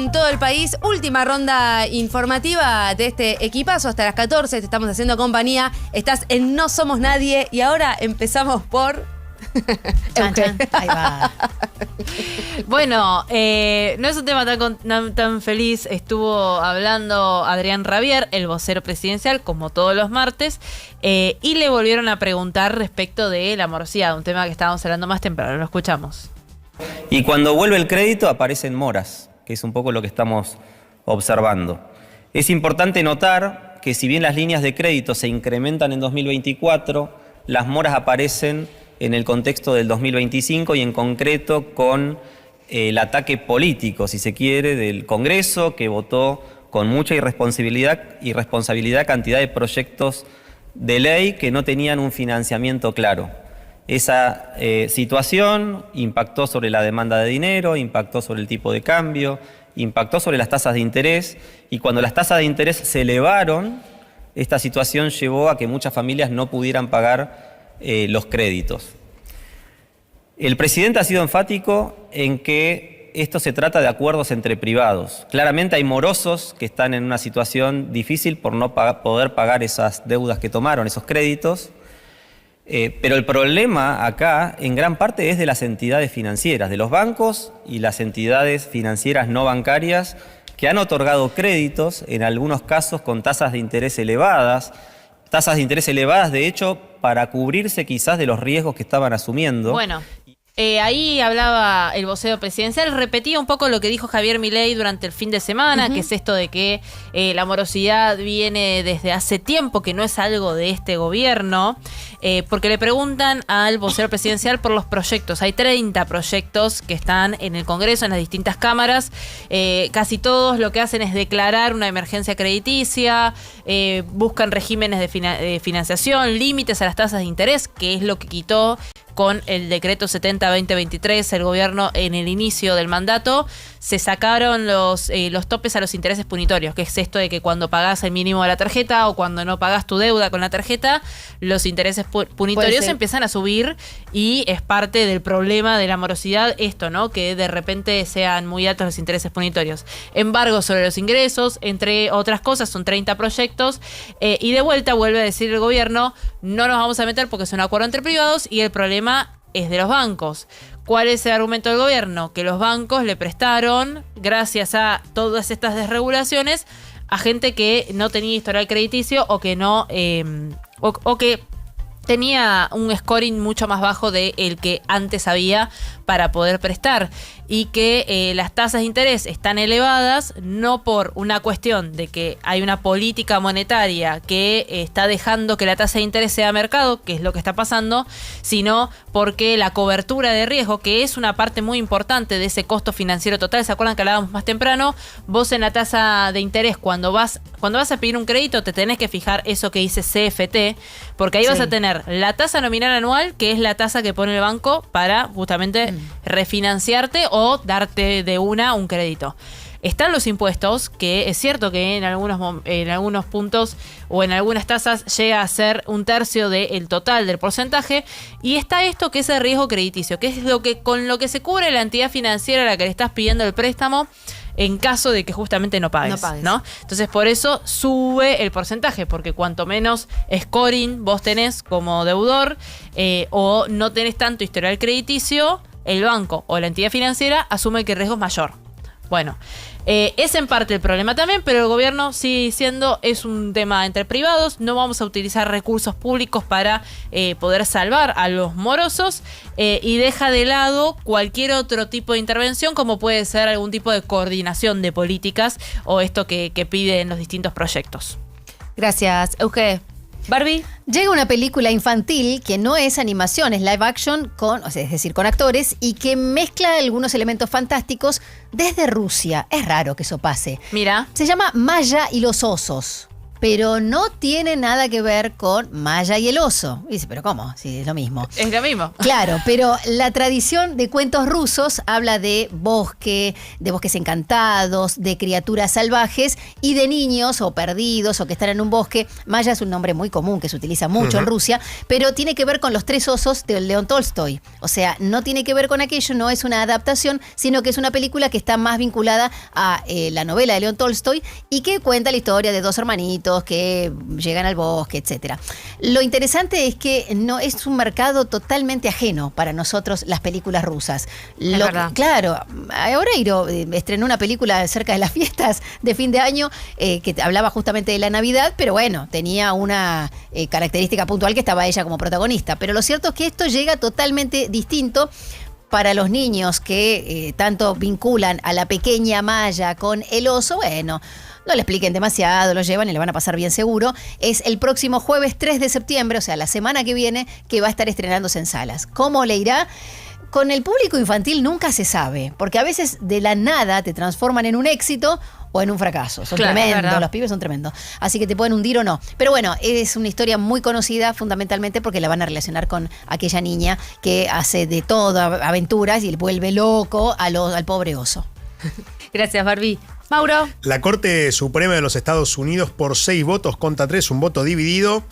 en todo el país. Última ronda informativa de este equipazo. Hasta las 14 te estamos haciendo compañía. Estás en No Somos Nadie y ahora empezamos por... Chan, chan. Ahí va. Bueno, no es un tema tan feliz. Estuvo hablando Adrián Rabier, el vocero presidencial, como todos los martes, y le volvieron a preguntar respecto de la morosidad, un tema que estábamos hablando más temprano. Lo escuchamos. Y cuando vuelve el crédito aparecen moras, que es un poco lo que estamos observando. Es importante notar que si bien las líneas de crédito se incrementan en 2024, las moras aparecen en el contexto del 2025 y en concreto con el ataque político, si se quiere, del Congreso, que votó con mucha irresponsabilidad cantidad de proyectos de ley que no tenían un financiamiento claro. Esa situación impactó sobre la demanda de dinero, impactó sobre el tipo de cambio, impactó sobre las tasas de interés, y cuando las tasas de interés se elevaron, esta situación llevó a que muchas familias no pudieran pagar los créditos. El presidente ha sido enfático en que esto se trata de acuerdos entre privados. Claramente hay morosos que están en una situación difícil por no poder pagar esas deudas que tomaron, esos créditos, pero el problema acá en gran parte es de las entidades financieras, de los bancos y las entidades financieras no bancarias que han otorgado créditos, en algunos casos con tasas de interés elevadas, de hecho, para cubrirse quizás de los riesgos que estaban asumiendo. Bueno, ahí hablaba el vocero presidencial, repetía un poco lo que dijo Javier Milei durante el fin de semana, que es esto de que la morosidad viene desde hace tiempo, que no es algo de este gobierno, porque le preguntan al vocero presidencial por los proyectos. Hay 30 proyectos que están en el Congreso, en las distintas cámaras. Casi todos lo que hacen es declarar una emergencia crediticia, buscan regímenes de financiación, límites a las tasas de interés, que es lo que quitó con el decreto 70-2023, el gobierno en el inicio del mandato, se sacaron los topes a los intereses punitorios, que es esto de que cuando pagás el mínimo de la tarjeta o cuando no pagás tu deuda con la tarjeta, los intereses punitorios empiezan a subir, y es parte del problema de la morosidad esto, ¿no? Que de repente sean muy altos los intereses punitorios. Embargo sobre los ingresos, entre otras cosas, son 30 proyectos, y de vuelta vuelve a decir el gobierno, no nos vamos a meter porque es un acuerdo entre privados y el problema es de los bancos. ¿Cuál es el argumento del gobierno? Que los bancos le prestaron, gracias a todas estas desregulaciones, a gente que no tenía historial crediticio o que no o que tenía un scoring mucho más bajo de el que antes había para poder prestar, y que las tasas de interés están elevadas no por una cuestión de que hay una política monetaria que está dejando que la tasa de interés sea mercado, que es lo que está pasando, sino porque la cobertura de riesgo, que es una parte muy importante de ese costo financiero total. ¿Se acuerdan que hablábamos más temprano? Vos en la tasa de interés, cuando vas a pedir un crédito, te tenés que fijar eso que dice CFT, porque ahí vas a tener la tasa nominal anual, que es la tasa que pone el banco para justamente refinanciarte o darte de un crédito. Están los impuestos, que es cierto que en algunos puntos o en algunas tasas llega a ser 1/3 del total del porcentaje, y está esto que es el riesgo crediticio, que es con lo que se cubre la entidad financiera a la que le estás pidiendo el préstamo en caso de que justamente no pagues, ¿no? Entonces por eso sube el porcentaje, porque cuanto menos scoring vos tenés como deudor o no tenés tanto historial crediticio, el banco o la entidad financiera asume que el riesgo es mayor. Bueno, es en parte el problema también, pero el gobierno sigue diciendo es un tema entre privados, no vamos a utilizar recursos públicos para poder salvar a los morosos, y deja de lado cualquier otro tipo de intervención, como puede ser algún tipo de coordinación de políticas o esto que piden los distintos proyectos. Gracias, Euge. Barbie. Llega una película infantil que no es animación, es live action, es decir, con actores, y que mezcla algunos elementos fantásticos desde Rusia. Es raro que eso pase. Mira. Se llama Maya y los osos. pero no tiene nada que ver con Maya y el oso. Y dice, ¿pero cómo? Sí, es lo mismo. Es lo mismo. Claro, pero la tradición de cuentos rusos habla de bosques encantados, de criaturas salvajes y de niños o perdidos o que están en un bosque. Maya es un nombre muy común que se utiliza mucho en Rusia, pero tiene que ver con los 3 osos de León Tolstoy. O sea, no tiene que ver con aquello, no es una adaptación, sino que es una película que está más vinculada a la novela de León Tolstoy y que cuenta la historia de 2 hermanitos que llegan al bosque, etcétera. Lo interesante es que no es un mercado totalmente ajeno para nosotros las películas rusas. Claro, ahora estrenó una película cerca de las fiestas de fin de año que hablaba justamente de la Navidad, pero bueno, tenía una característica puntual que estaba ella como protagonista. Pero lo cierto es que esto llega totalmente distinto para los niños que tanto vinculan a la pequeña Maya con el oso. Bueno, no le expliquen demasiado, lo llevan y le van a pasar bien seguro. Es el próximo jueves 3 de septiembre, o sea, la semana que viene, que va a estar estrenándose en salas. ¿Cómo le irá? Con el público infantil nunca se sabe, porque a veces de la nada te transforman en un éxito o en un fracaso. Son tremendos, los pibes son tremendos. Así que te pueden hundir o no. Pero bueno, es una historia muy conocida fundamentalmente porque la van a relacionar con aquella niña que hace de todo aventuras y le vuelve loco al pobre oso. Gracias, Barbie. Mauro. La Corte Suprema de los Estados Unidos, por 6 votos contra 3, un voto dividido,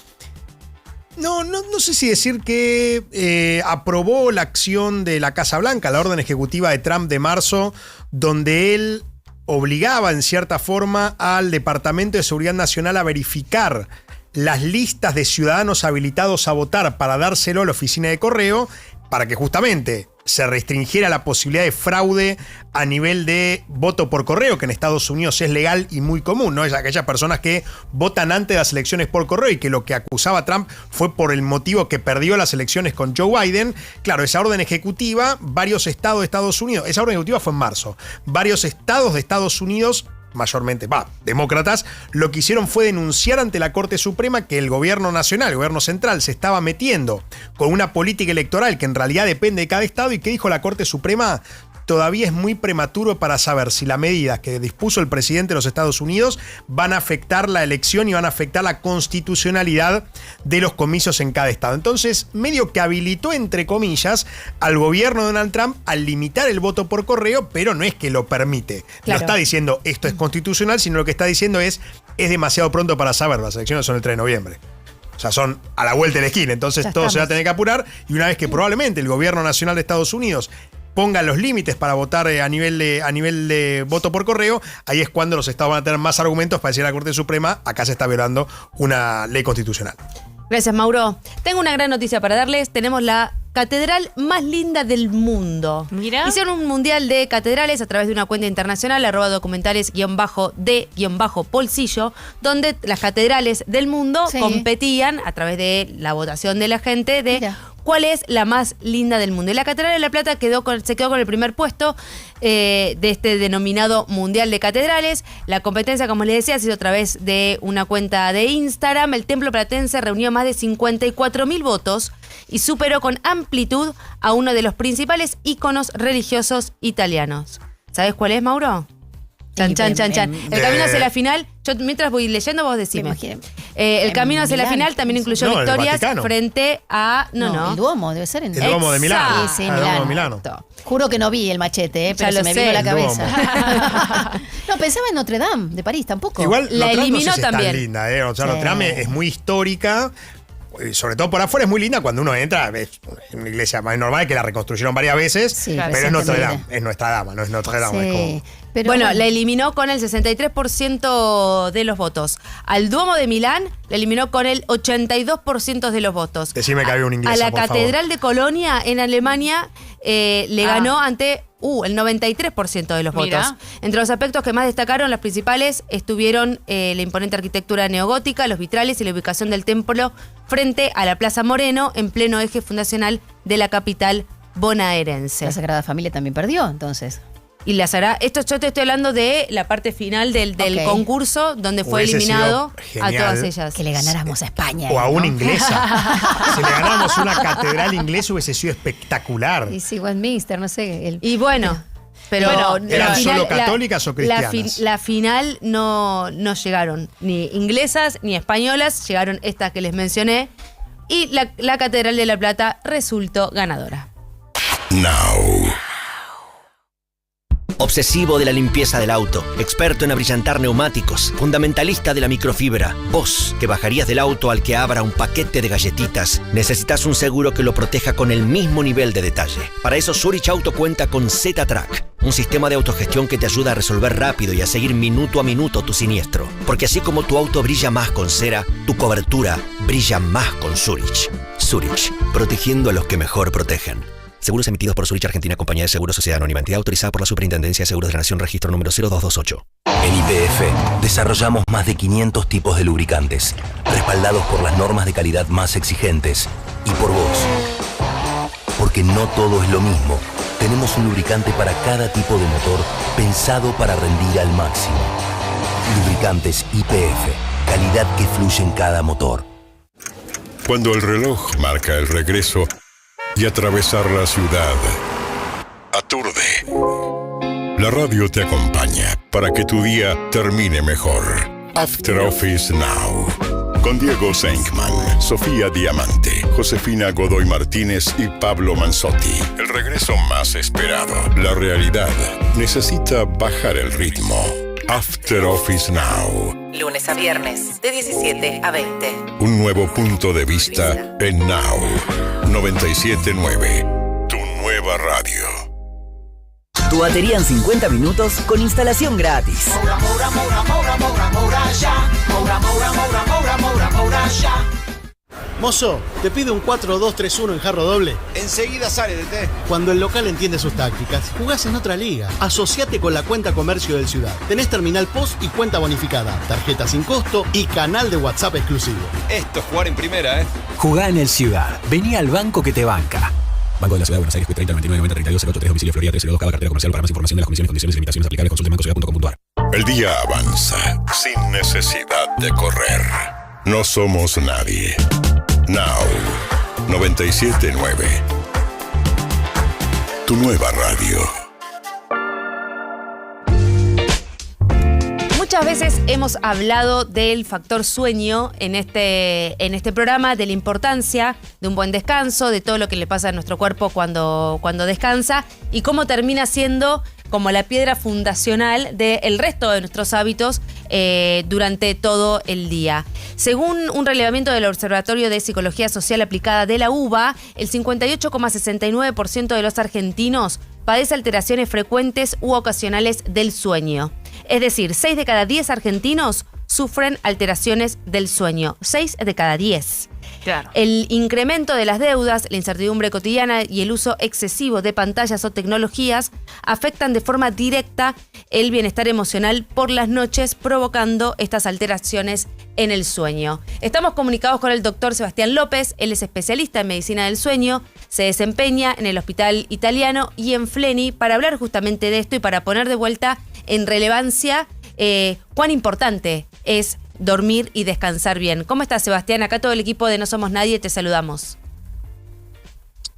no sé si decir que aprobó la acción de la Casa Blanca, la orden ejecutiva de Trump de marzo, donde él obligaba en cierta forma al Departamento de Seguridad Nacional a verificar las listas de ciudadanos habilitados a votar para dárselo a la oficina de correo, para que justamente se restringiera la posibilidad de fraude a nivel de voto por correo, que en Estados Unidos es legal y muy común, ¿no? Es aquellas personas que votan antes de las elecciones por correo y que lo que acusaba Trump fue por el motivo que perdió las elecciones con Joe Biden. Claro, esa orden ejecutiva, varios estados de Estados Unidos, esa orden ejecutiva fue en marzo, varios estados de Estados Unidos, mayormente, demócratas, lo que hicieron fue denunciar ante la Corte Suprema que el gobierno nacional, el gobierno central, se estaba metiendo con una política electoral que en realidad depende de cada estado. ¿Y qué dijo la Corte Suprema? Todavía es muy prematuro para saber si las medidas que dispuso el presidente de los Estados Unidos van a afectar la elección y van a afectar la constitucionalidad de los comicios en cada estado. Entonces, medio que habilitó, entre comillas, al gobierno de Donald Trump al limitar el voto por correo, pero no es que lo permite. Claro. No está diciendo esto es constitucional, sino lo que está diciendo es demasiado pronto para saber. Las elecciones son el 3 de noviembre. O sea, son a la vuelta de la esquina. Entonces todo se va a tener que apurar. Y una vez que probablemente el gobierno nacional de Estados Unidos ponga los límites para votar a nivel de voto por correo, ahí es cuando los estados van a tener más argumentos para decir a la Corte Suprema, acá se está violando una ley constitucional. Gracias, Mauro. Tengo una gran noticia para darles. Tenemos la catedral más linda del mundo. Mira. Hicieron un mundial de catedrales a través de una cuenta internacional, @documentales_de_Polsillo, donde las catedrales del mundo competían a través de la votación de la gente de cuál es la más linda del mundo. Y la Catedral de La Plata se quedó con el primer puesto de este denominado Mundial de Catedrales. La competencia, como les decía, se hizo a través de una cuenta de Instagram. El templo platense reunió más de 54.000 votos y superó con amplitud a uno de los principales íconos religiosos italianos. ¿Sabes cuál es, Mauro? Chan. El camino hacia la final, yo mientras voy leyendo vos decime. El camino hacia la final también incluyó victorias frente a... No. El Duomo debe ser en el Duomo de Milano. Sí, el Duomo de Milano. Juro que no vi el machete, pero se me vino a la cabeza. No, pensaba en Notre Dame de París tampoco. Igual la eliminó también. Es tan linda, O sea, Notre Dame es muy histórica. Sobre todo por afuera es muy linda. Cuando uno entra, es una iglesia más normal que la reconstruyeron varias veces, pero es Notre Dame, es Nuestra Dama, no es Notre Dame. Es como... Bueno, la eliminó con el 63% de los votos. Al Duomo de Milán la eliminó con el 82% de los votos. Decime que había un inglés. A la Catedral de Colonia en Alemania le ganó ante el 93% de los votos. Entre los aspectos que más destacaron, los principales estuvieron la imponente arquitectura neogótica, los vitrales y la ubicación del templo frente a la Plaza Moreno, en pleno eje fundacional de la capital bonaerense. La Sagrada Familia también perdió, entonces. Y la Sagrada, yo te estoy hablando de la parte final del concurso, donde fue eliminado a todas ellas. Que le ganáramos a España. O a una inglesa. Si le ganáramos una catedral inglesa hubiese sido espectacular. Y sí, Westminster, no sé. Y bueno, Pero ¿eran solo católicas o cristianas? La final no llegaron ni inglesas ni españolas, llegaron estas que les mencioné. Y la Catedral de La Plata resultó ganadora. Now. Obsesivo de la limpieza del auto, experto en abrillantar neumáticos, fundamentalista de la microfibra. Vos, que bajarías del auto al que abra un paquete de galletitas, necesitas un seguro que lo proteja con el mismo nivel de detalle. Para eso Zurich Auto cuenta con Z-Track, un sistema de autogestión que te ayuda a resolver rápido y a seguir minuto a minuto tu siniestro. Porque así como tu auto brilla más con cera, tu cobertura brilla más con Zurich. Zurich, protegiendo a los que mejor protegen. Seguros emitidos por Zurich Argentina, Compañía de Seguros, Sociedad Anónima, entidad autorizada por la Superintendencia de Seguros de la Nación, registro número 0228. En YPF desarrollamos más de 500 tipos de lubricantes, respaldados por las normas de calidad más exigentes y por vos. Porque no todo es lo mismo. Tenemos un lubricante para cada tipo de motor, pensado para rendir al máximo. Lubricantes YPF, calidad que fluye en cada motor. Cuando el reloj marca el regreso y atravesar la ciudad aturde, la radio te acompaña para que tu día termine mejor. After Office Now. Con Diego Senkman, Sofía Diamante, Josefina Godoy Martínez y Pablo Manzotti. El regreso más esperado. La realidad necesita bajar el ritmo. After Office Now. Lunes a viernes, de 17 a 20. Un nuevo punto de vista en Now. 97.9. Tu nueva radio. Tu batería en 50 minutos con instalación gratis. Mozo, te pido un 4-2-3-1 en jarro doble. Enseguida sale, DT. Cuando el local entiende sus tácticas, jugás en otra liga. Asociate con la cuenta comercio del Ciudad. Tenés terminal POS y cuenta bonificada, tarjeta sin costo y canal de WhatsApp exclusivo. Esto es jugar en primera, ¿eh? Jugá en el Ciudad. Vení al banco que te banca. Banco de la Ciudad de Buenos Aires, 30 99 90 32 08 3, domicilio Florida 302, cada cartera comercial. Para más información de las condiciones, condiciones y limitaciones aplicables, consulte bancociudad.com.ar. El día avanza sin necesidad de correr. No somos nadie. Now. 97.9. Tu nueva radio. Muchas veces hemos hablado del factor sueño en este programa, de la importancia de un buen descanso, de todo lo que le pasa a nuestro cuerpo cuando descansa y cómo termina siendo como la piedra fundacional del resto de nuestros hábitos durante todo el día. Según un relevamiento del Observatorio de Psicología Social Aplicada de la UBA, el 58,69% de los argentinos padece alteraciones frecuentes u ocasionales del sueño. Es decir, 6 de cada 10 argentinos sufren alteraciones del sueño. 6 de cada 10. Claro. El incremento de las deudas, la incertidumbre cotidiana y el uso excesivo de pantallas o tecnologías afectan de forma directa el bienestar emocional por las noches, provocando estas alteraciones en el sueño. Estamos comunicados con el doctor Sebastián López. Él es especialista en medicina del sueño, se desempeña en el Hospital Italiano y en Fleni para hablar justamente de esto y para poner de vuelta en relevancia cuán importante es dormir y descansar bien. ¿Cómo estás, Sebastián? Acá todo el equipo de No Somos Nadie te saludamos.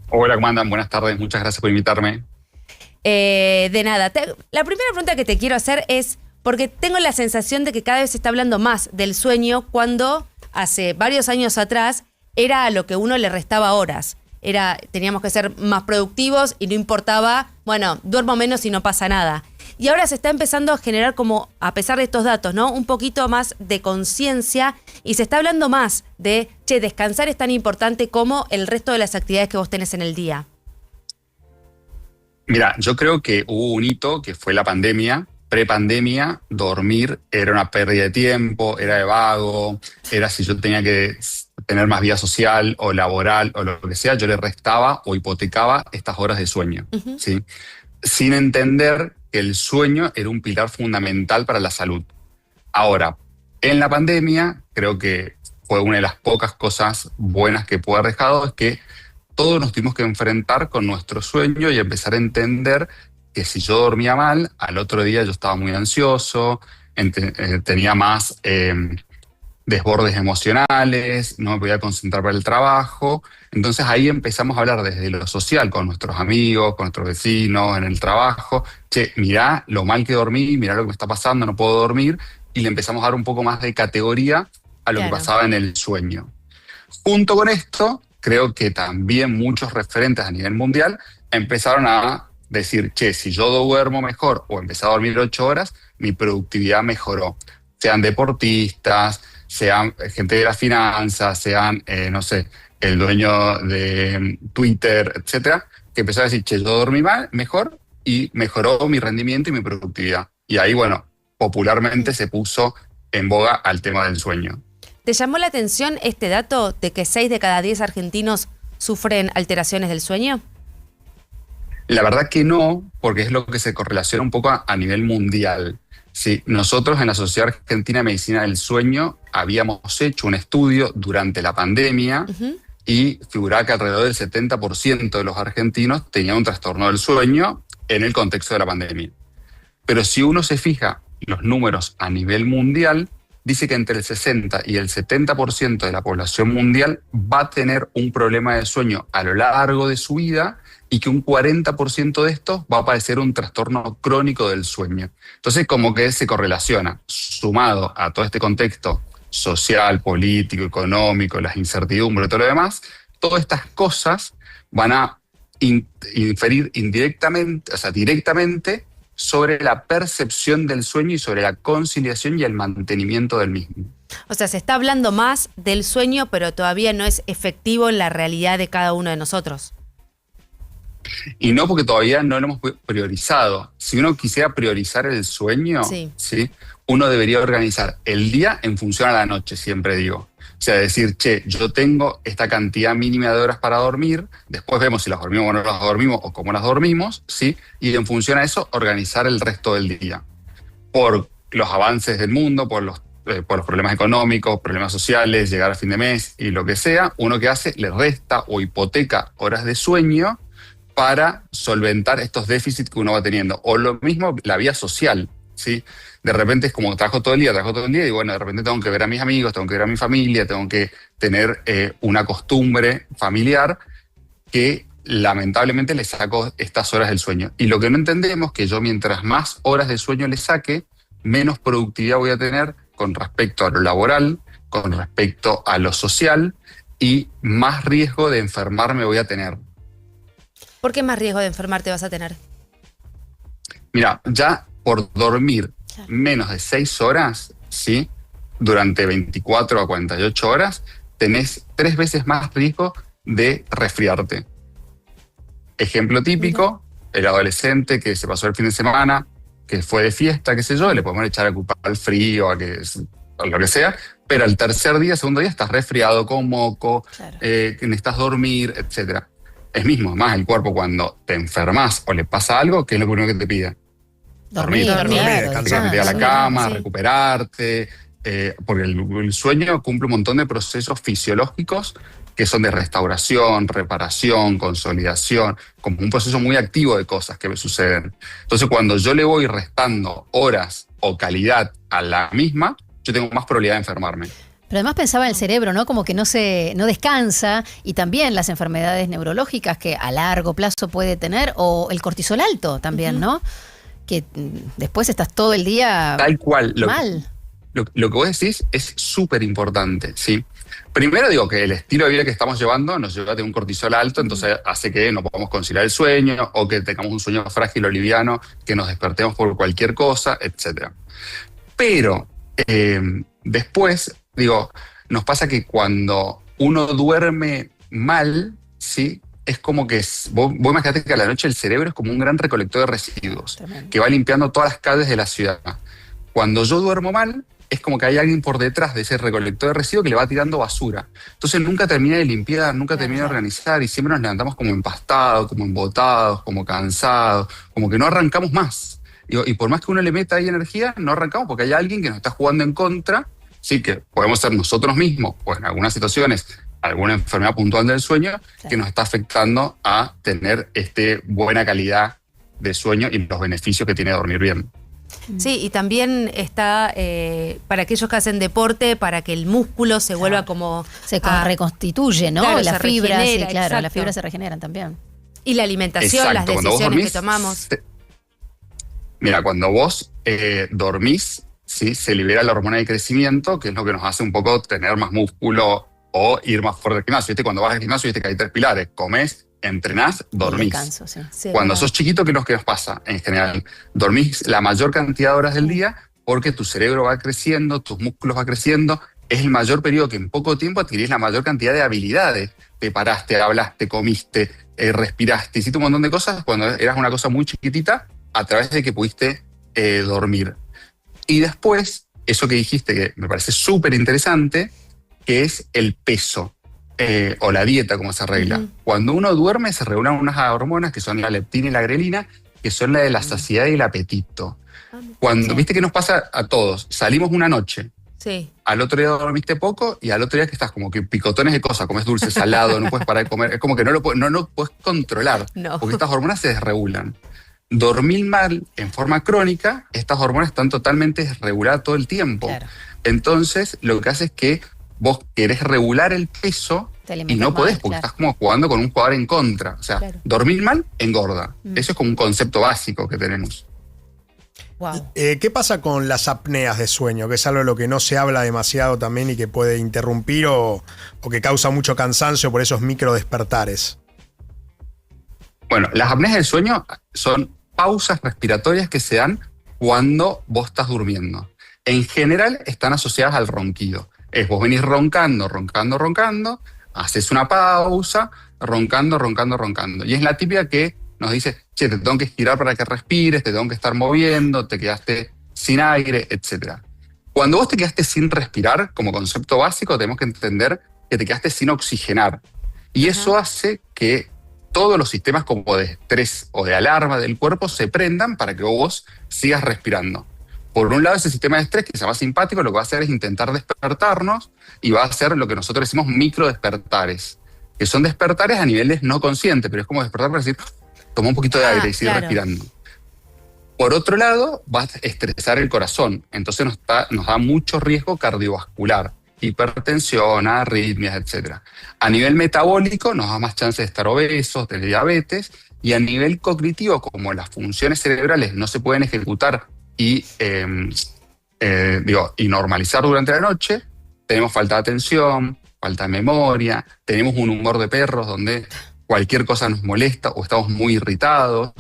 Hola, ¿cómo andan? Buenas tardes, muchas gracias por invitarme. De nada. La primera pregunta que te quiero hacer es, porque tengo la sensación de que cada vez se está hablando más del sueño cuando hace varios años atrás era a lo que uno le restaba horas. Teníamos que ser más productivos y no importaba, bueno, duermo menos y no pasa nada. Y ahora se está empezando a generar como, a pesar de estos datos, ¿no? Un poquito más de conciencia y se está hablando más de, descansar es tan importante como el resto de las actividades que vos tenés en el día. Mira, yo creo que hubo un hito que fue la pandemia. Prepandemia, dormir era una pérdida de tiempo, era de vago, era si yo tenía que tener más vida social o laboral o lo que sea, yo le restaba o hipotecaba estas horas de sueño, ¿sí? Sin entender que el sueño era un pilar fundamental para la salud. Ahora, en la pandemia, creo que fue una de las pocas cosas buenas que pude haber dejado, es que todos nos tuvimos que enfrentar con nuestro sueño y empezar a entender que si yo dormía mal, al otro día yo estaba muy ansioso, tenía más desbordes emocionales, no me podía concentrar para el trabajo. Entonces ahí empezamos a hablar desde lo social con nuestros amigos, con nuestros vecinos, en el trabajo. Che, mirá lo mal que dormí, mirá lo que me está pasando, no puedo dormir. Y le empezamos a dar un poco más de categoría a lo que pasaba en el sueño. Junto con esto, creo que también muchos referentes a nivel mundial empezaron a decir, che, si yo duermo mejor o empecé a dormir 8 horas, mi productividad mejoró. Sean deportistas, sean gente de las finanzas, sean, no sé, el dueño de Twitter, etcétera, que empezó a decir, che, yo dormí mejor y mejoró mi rendimiento y mi productividad. Y ahí, bueno, popularmente se puso en boga al tema del sueño. ¿Te llamó la atención este dato de que 6 de cada 10 argentinos sufren alteraciones del sueño? La verdad que no, porque es lo que se correlaciona un poco a nivel mundial. Sí, nosotros en la Sociedad Argentina de Medicina del Sueño habíamos hecho un estudio durante la pandemia y figuraba que alrededor del 70% de los argentinos tenían un trastorno del sueño en el contexto de la pandemia. Pero si uno se fija los números a nivel mundial, dice que entre el 60 y el 70% de la población mundial va a tener un problema de sueño a lo largo de su vida y que un 40% de estos va a padecer un trastorno crónico del sueño. Entonces, como que se correlaciona, sumado a todo este contexto social, político, económico, las incertidumbres y todo lo demás, todas estas cosas van a inferir indirectamente, o sea, directamente sobre la percepción del sueño y sobre la conciliación y el mantenimiento del mismo. O sea, se está hablando más del sueño, pero todavía no es efectivo en la realidad de cada uno de nosotros. Y no, porque todavía no lo hemos priorizado. Si uno quisiera priorizar el sueño, ¿sí? Uno debería organizar el día en función a la noche, siempre digo. O sea, decir, che, yo tengo esta cantidad mínima de horas para dormir, después vemos si las dormimos o no las dormimos o cómo las dormimos, ¿sí? Y en función a eso, organizar el resto del día. Por los avances del mundo, por los problemas económicos, problemas sociales, llegar a fin de mes y lo que sea, uno que hace, le resta o hipoteca horas de sueño para solventar estos déficits que uno va teniendo. O lo mismo, la vida social, ¿sí? De repente es como trabajo todo el día, y bueno, de repente tengo que ver a mis amigos, tengo que ver a mi familia, tengo que tener una costumbre familiar que lamentablemente le saco estas horas del sueño. Y lo que no entendemos es que yo mientras más horas de sueño le saque, menos productividad voy a tener con respecto a lo laboral, con respecto a lo social y más riesgo de enfermarme voy a tener. ¿Por qué más riesgo de enfermarte vas a tener? Mira, ya por dormir menos de 6 horas, ¿sí? Durante 24 a 48 horas, tenés 3 veces más riesgo de resfriarte. Ejemplo típico, el adolescente que se pasó el fin de semana, que fue de fiesta, qué sé yo, le podemos echar a culpa al frío, a lo que sea, pero al tercer día, segundo día, estás resfriado con moco, necesitas dormir, etc. Es mismo, más el cuerpo cuando te enfermas o le pasa algo, ¿qué es lo primero que te pide? Dormir, meterte a la cama, recuperarte, porque el sueño cumple un montón de procesos fisiológicos que son de restauración, reparación, consolidación, como un proceso muy activo de cosas que me suceden. Entonces, cuando yo le voy restando horas o calidad a la misma, yo tengo más probabilidad de enfermarme. Pero además pensaba en el cerebro, ¿no? Como que no descansa, y también las enfermedades neurológicas que a largo plazo puede tener, o el cortisol alto también, ¿no? Que después estás todo el día tal cual mal. Lo que vos decís es súper importante, ¿sí? Primero digo que el estilo de vida que estamos llevando nos lleva a tener un cortisol alto, entonces hace que no podamos conciliar el sueño o que tengamos un sueño frágil o liviano, que nos despertemos por cualquier cosa, etc. Pero después, digo, nos pasa que cuando uno duerme mal, ¿sí? Es como que, vos imaginate que a la noche el cerebro es como un gran recolector de residuos. Tremendo. Que va limpiando todas las calles de la ciudad. Cuando yo duermo mal, es como que hay alguien por detrás de ese recolector de residuos que le va tirando basura. Entonces nunca termina de limpiar, nunca termina de organizar y siempre nos levantamos como empastados, como embotados, como cansados, como que no arrancamos más. Y por más que uno le meta ahí energía, no arrancamos porque hay alguien que nos está jugando en contra, sí, que podemos ser nosotros mismos, o en algunas situaciones alguna enfermedad puntual del sueño que nos está afectando a tener buena calidad de sueño y los beneficios que tiene dormir bien. Sí, y también está para aquellos que hacen deporte, para que el músculo se vuelva como... Se reconstituye, ¿no? Claro, las se fibras, regenera, sí, claro, exacto. las fibras se regeneran también. Y la alimentación, Exacto, las cuando vos decisiones dormís, que tomamos. Mira, cuando vos dormís, ¿sí? Se libera la hormona de crecimiento, que es lo que nos hace un poco tener más músculo o ir más fuerte al gimnasio. ¿Viste? Cuando vas al gimnasio, viste que hay 3 pilares: comés, entrenás, dormís. Descanso, sí. Sí, Cuando verdad. sos chiquito, ¿qué es lo que nos pasa en general? Dormís la mayor cantidad de horas del día porque tu cerebro va creciendo, tus músculos van creciendo. Es el mayor periodo que en poco tiempo adquirís la mayor cantidad de habilidades. Te paraste, hablaste, comiste, respiraste, hiciste un montón de cosas cuando eras una cosa muy chiquitita a través de que pudiste dormir. Y después, eso que dijiste que me parece súper interesante, que es el peso. O la dieta, como se arregla. Cuando uno duerme se regulan unas hormonas que son la leptina y la grelina, que son la de la saciedad y el apetito. Cuando, ¿viste qué nos pasa a todos? Salimos una noche, Sí. al otro día dormiste poco y al otro día que estás como que picotones de cosas, comes dulce, salado, no puedes parar de comer, es como que no lo puedes controlar, No. porque estas hormonas se desregulan. Dormir mal en forma crónica, estas hormonas están totalmente desreguladas todo el tiempo. Claro. Entonces, lo que hace es que vos querés regular el peso Te y alimentas no podés mal, porque claro. estás como jugando con un jugador en contra. O sea, Claro. dormir mal engorda. Eso es como un concepto básico que tenemos. Wow. ¿Qué pasa con las apneas de sueño? Que es algo de lo que no se habla demasiado también y que puede interrumpir o que causa mucho cansancio por esos micro despertares. Bueno, las apneas del sueño son pausas respiratorias que se dan cuando vos estás durmiendo. En general están asociadas al ronquido. Es vos venís roncando, haces una pausa, roncando. Y es la típica que nos dice, che, te tengo que estirar para que respires, te tengo que estar moviendo, te quedaste sin aire, etc. Cuando vos te quedaste sin respirar, como concepto básico, tenemos que entender que te quedaste sin oxigenar. Y eso hace que todos los sistemas como de estrés o de alarma del cuerpo se prendan para que vos sigas respirando. Por un lado, ese sistema de estrés, que se llama simpático, lo que va a hacer es intentar despertarnos y va a hacer lo que nosotros decimos micro despertares, que son despertares a niveles no conscientes, pero es como despertar para decir, toma un poquito de aire y sigue claro. respirando. Por otro lado, va a estresar el corazón, entonces nos da mucho riesgo cardiovascular, hipertensión, arritmias, etc. A nivel metabólico nos da más chance de estar obesos, de diabetes, y a nivel cognitivo, como las funciones cerebrales no se pueden ejecutar y normalizar durante la noche, tenemos falta de atención, falta de memoria, tenemos un humor de perros donde cualquier cosa nos molesta o estamos muy irritados.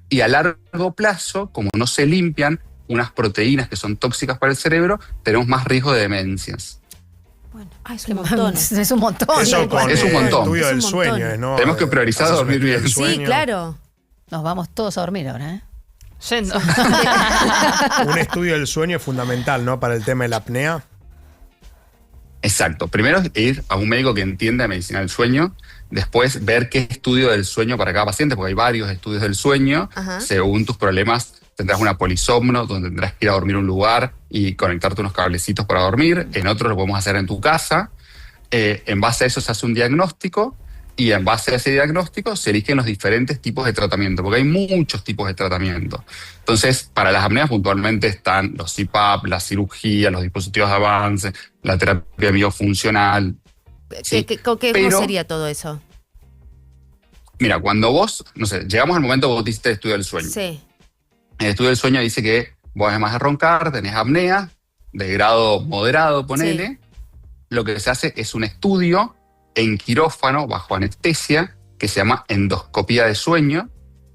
Y a largo plazo, como no se limpian unas proteínas que son tóxicas para el cerebro, tenemos más riesgo de demencias. Es un montón. Es un montón. Eso con Es un montón. el estudio Es un del montón. sueño, ¿no? Tenemos que priorizar Haces un dormir estudio bien. del Sí, sueño. claro. Nos vamos todos a dormir ahora, ¿eh? Yendo. Un estudio del sueño es fundamental, ¿no? Para el tema de la apnea. Exacto. Primero es ir a un médico que entienda de medicina del sueño, después ver qué estudio del sueño para cada paciente, porque hay varios estudios del sueño. Ajá. Según tus problemas tendrás una polisomno, donde tendrás que ir a dormir a un lugar y conectarte unos cablecitos para dormir. En otros lo podemos hacer en tu casa. En base a eso se hace un diagnóstico y en base a ese diagnóstico se eligen los diferentes tipos de tratamiento, porque hay muchos tipos de tratamiento. Entonces, para las apneas puntualmente están los CPAP, la cirugía, los dispositivos de avance, la terapia biofuncional. Sí, ¿Cómo pero- sería todo eso? Mira, cuando vos, no sé, llegamos al momento que vos hiciste el estudio del sueño. Sí. El estudio del sueño dice que vos además de roncar, tenés apnea, de grado moderado, ponele. Lo que se hace es un estudio en quirófano, bajo anestesia, que se llama endoscopía de sueño,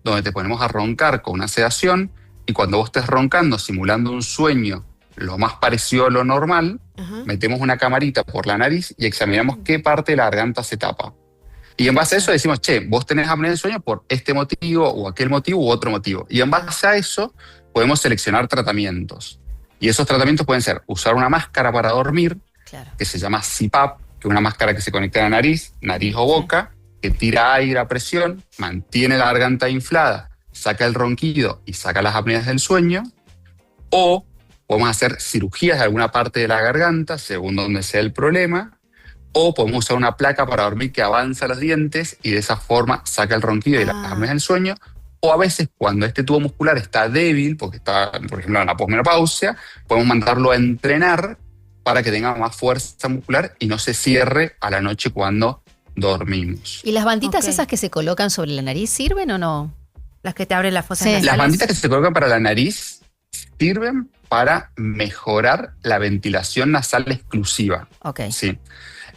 donde te ponemos a roncar con una sedación, y cuando vos estés roncando, simulando un sueño lo más parecido a lo normal, metemos una camarita por la nariz y examinamos qué parte de la garganta se tapa. Y en base a eso decimos, che, vos tenés apnea del sueño por este motivo o aquel motivo u otro motivo. Y en base a eso podemos seleccionar tratamientos. Y esos tratamientos pueden ser usar una máscara para dormir, que se llama CPAP, que es una máscara que se conecta a la nariz o boca, que tira aire a presión, mantiene la garganta inflada, saca el ronquido y saca las apneas del sueño. O podemos hacer cirugías de alguna parte de la garganta, según donde sea el problema. O podemos usar una placa para dormir que avanza los dientes y de esa forma saca el ronquido y las apneas del sueño. O a veces cuando este tubo muscular está débil, porque está, por ejemplo, en la posmenopausia, podemos mandarlo a entrenar para que tenga más fuerza muscular y no se cierre a la noche cuando dormimos. ¿Y las banditas esas que se colocan sobre la nariz sirven o no? Las que te abren las fosas nasales. Las banditas que se colocan para la nariz sirven para mejorar la ventilación nasal exclusiva. Sí.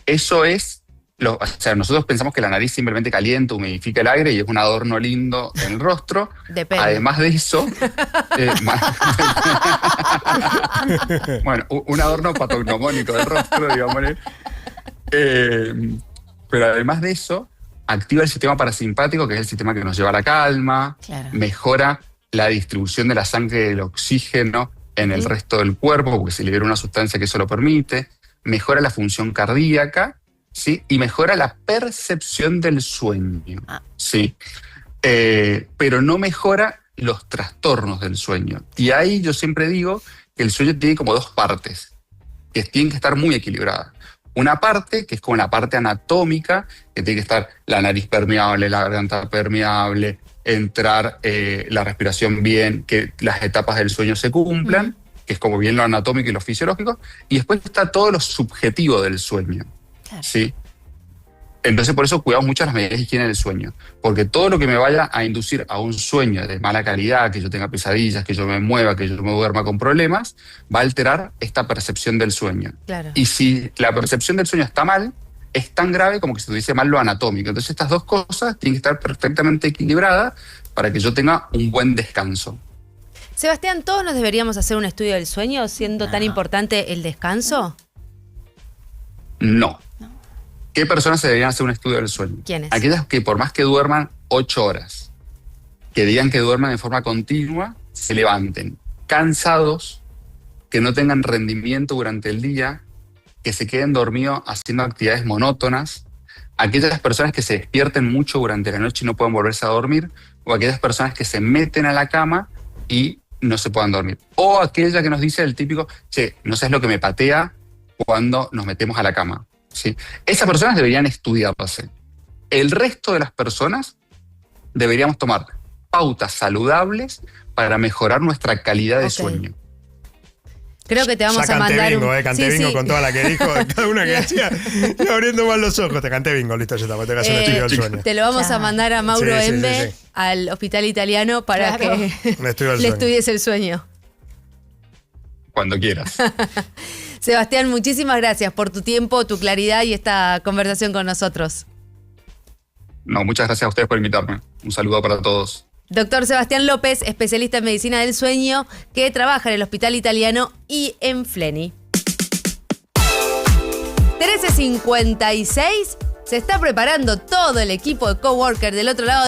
Eso es... o sea, nosotros pensamos que la nariz simplemente calienta, humidifica el aire y es un adorno lindo en el rostro. Depende. Además de eso, bueno, un adorno patognomónico del rostro, digámosle. Pero además de eso, activa el sistema parasimpático, que es el sistema que nos lleva a la calma, mejora la distribución de la sangre y del oxígeno en el resto del cuerpo, porque se libera una sustancia que eso lo permite, mejora la función cardíaca, ¿sí? Y mejora la percepción del sueño, ¿sí? Pero no mejora los trastornos del sueño. Y ahí yo siempre digo que el sueño tiene como dos partes, que tienen que estar muy equilibradas. Una parte, que es como la parte anatómica, que tiene que estar la nariz permeable, la garganta permeable, entrar la respiración bien, que las etapas del sueño se cumplan, que es como bien lo anatómico y lo fisiológico. Y después está todo lo subjetivo del sueño. ¿Sí? Entonces por eso cuidamos mucho las medidas de higiene del sueño, porque todo lo que me vaya a inducir a un sueño de mala calidad, que yo tenga pesadillas, que yo me mueva, que yo me duerma con problemas, va a alterar esta percepción del sueño. Y si la percepción del sueño está mal, es tan grave como que se te dice mal lo anatómico. Entonces estas dos cosas tienen que estar perfectamente equilibradas para que yo tenga un buen descanso. Sebastián, ¿todos nos deberíamos hacer un estudio del sueño siendo tan importante el descanso? No. ¿Qué personas se deberían hacer un estudio del sueño? ¿Quiénes? Aquellas que por más que duerman 8 horas, que digan que duerman de forma continua, se levanten cansados, que no tengan rendimiento durante el día, que se queden dormidos haciendo actividades monótonas, aquellas personas que se despierten mucho durante la noche y no puedan volverse a dormir, o aquellas personas que se meten a la cama y no se puedan dormir. O aquella que nos dice el típico, che, no sabes lo que me patea cuando nos metemos a la cama. ¿Sí? Esas personas deberían estudiarse. El resto de las personas deberíamos tomar pautas saludables para mejorar nuestra calidad de sueño. Creo que te vamos a mandar bingo, canté bingo con toda la que dijo, cada una que decía, y abriendo mal los ojos, te canté bingo, listo, ya está, te hagas un estudio del sueño. Te lo vamos a mandar a Mauro Embe, al Hospital Italiano, para que le estudies el sueño. Cuando quieras. Sebastián, muchísimas gracias por tu tiempo, tu claridad y esta conversación con nosotros. No, muchas gracias a ustedes por invitarme. Un saludo para todos. Doctor Sebastián López, especialista en medicina del sueño, que trabaja en el Hospital Italiano y en Fleni. 13:56, se está preparando todo el equipo de Coworker del otro lado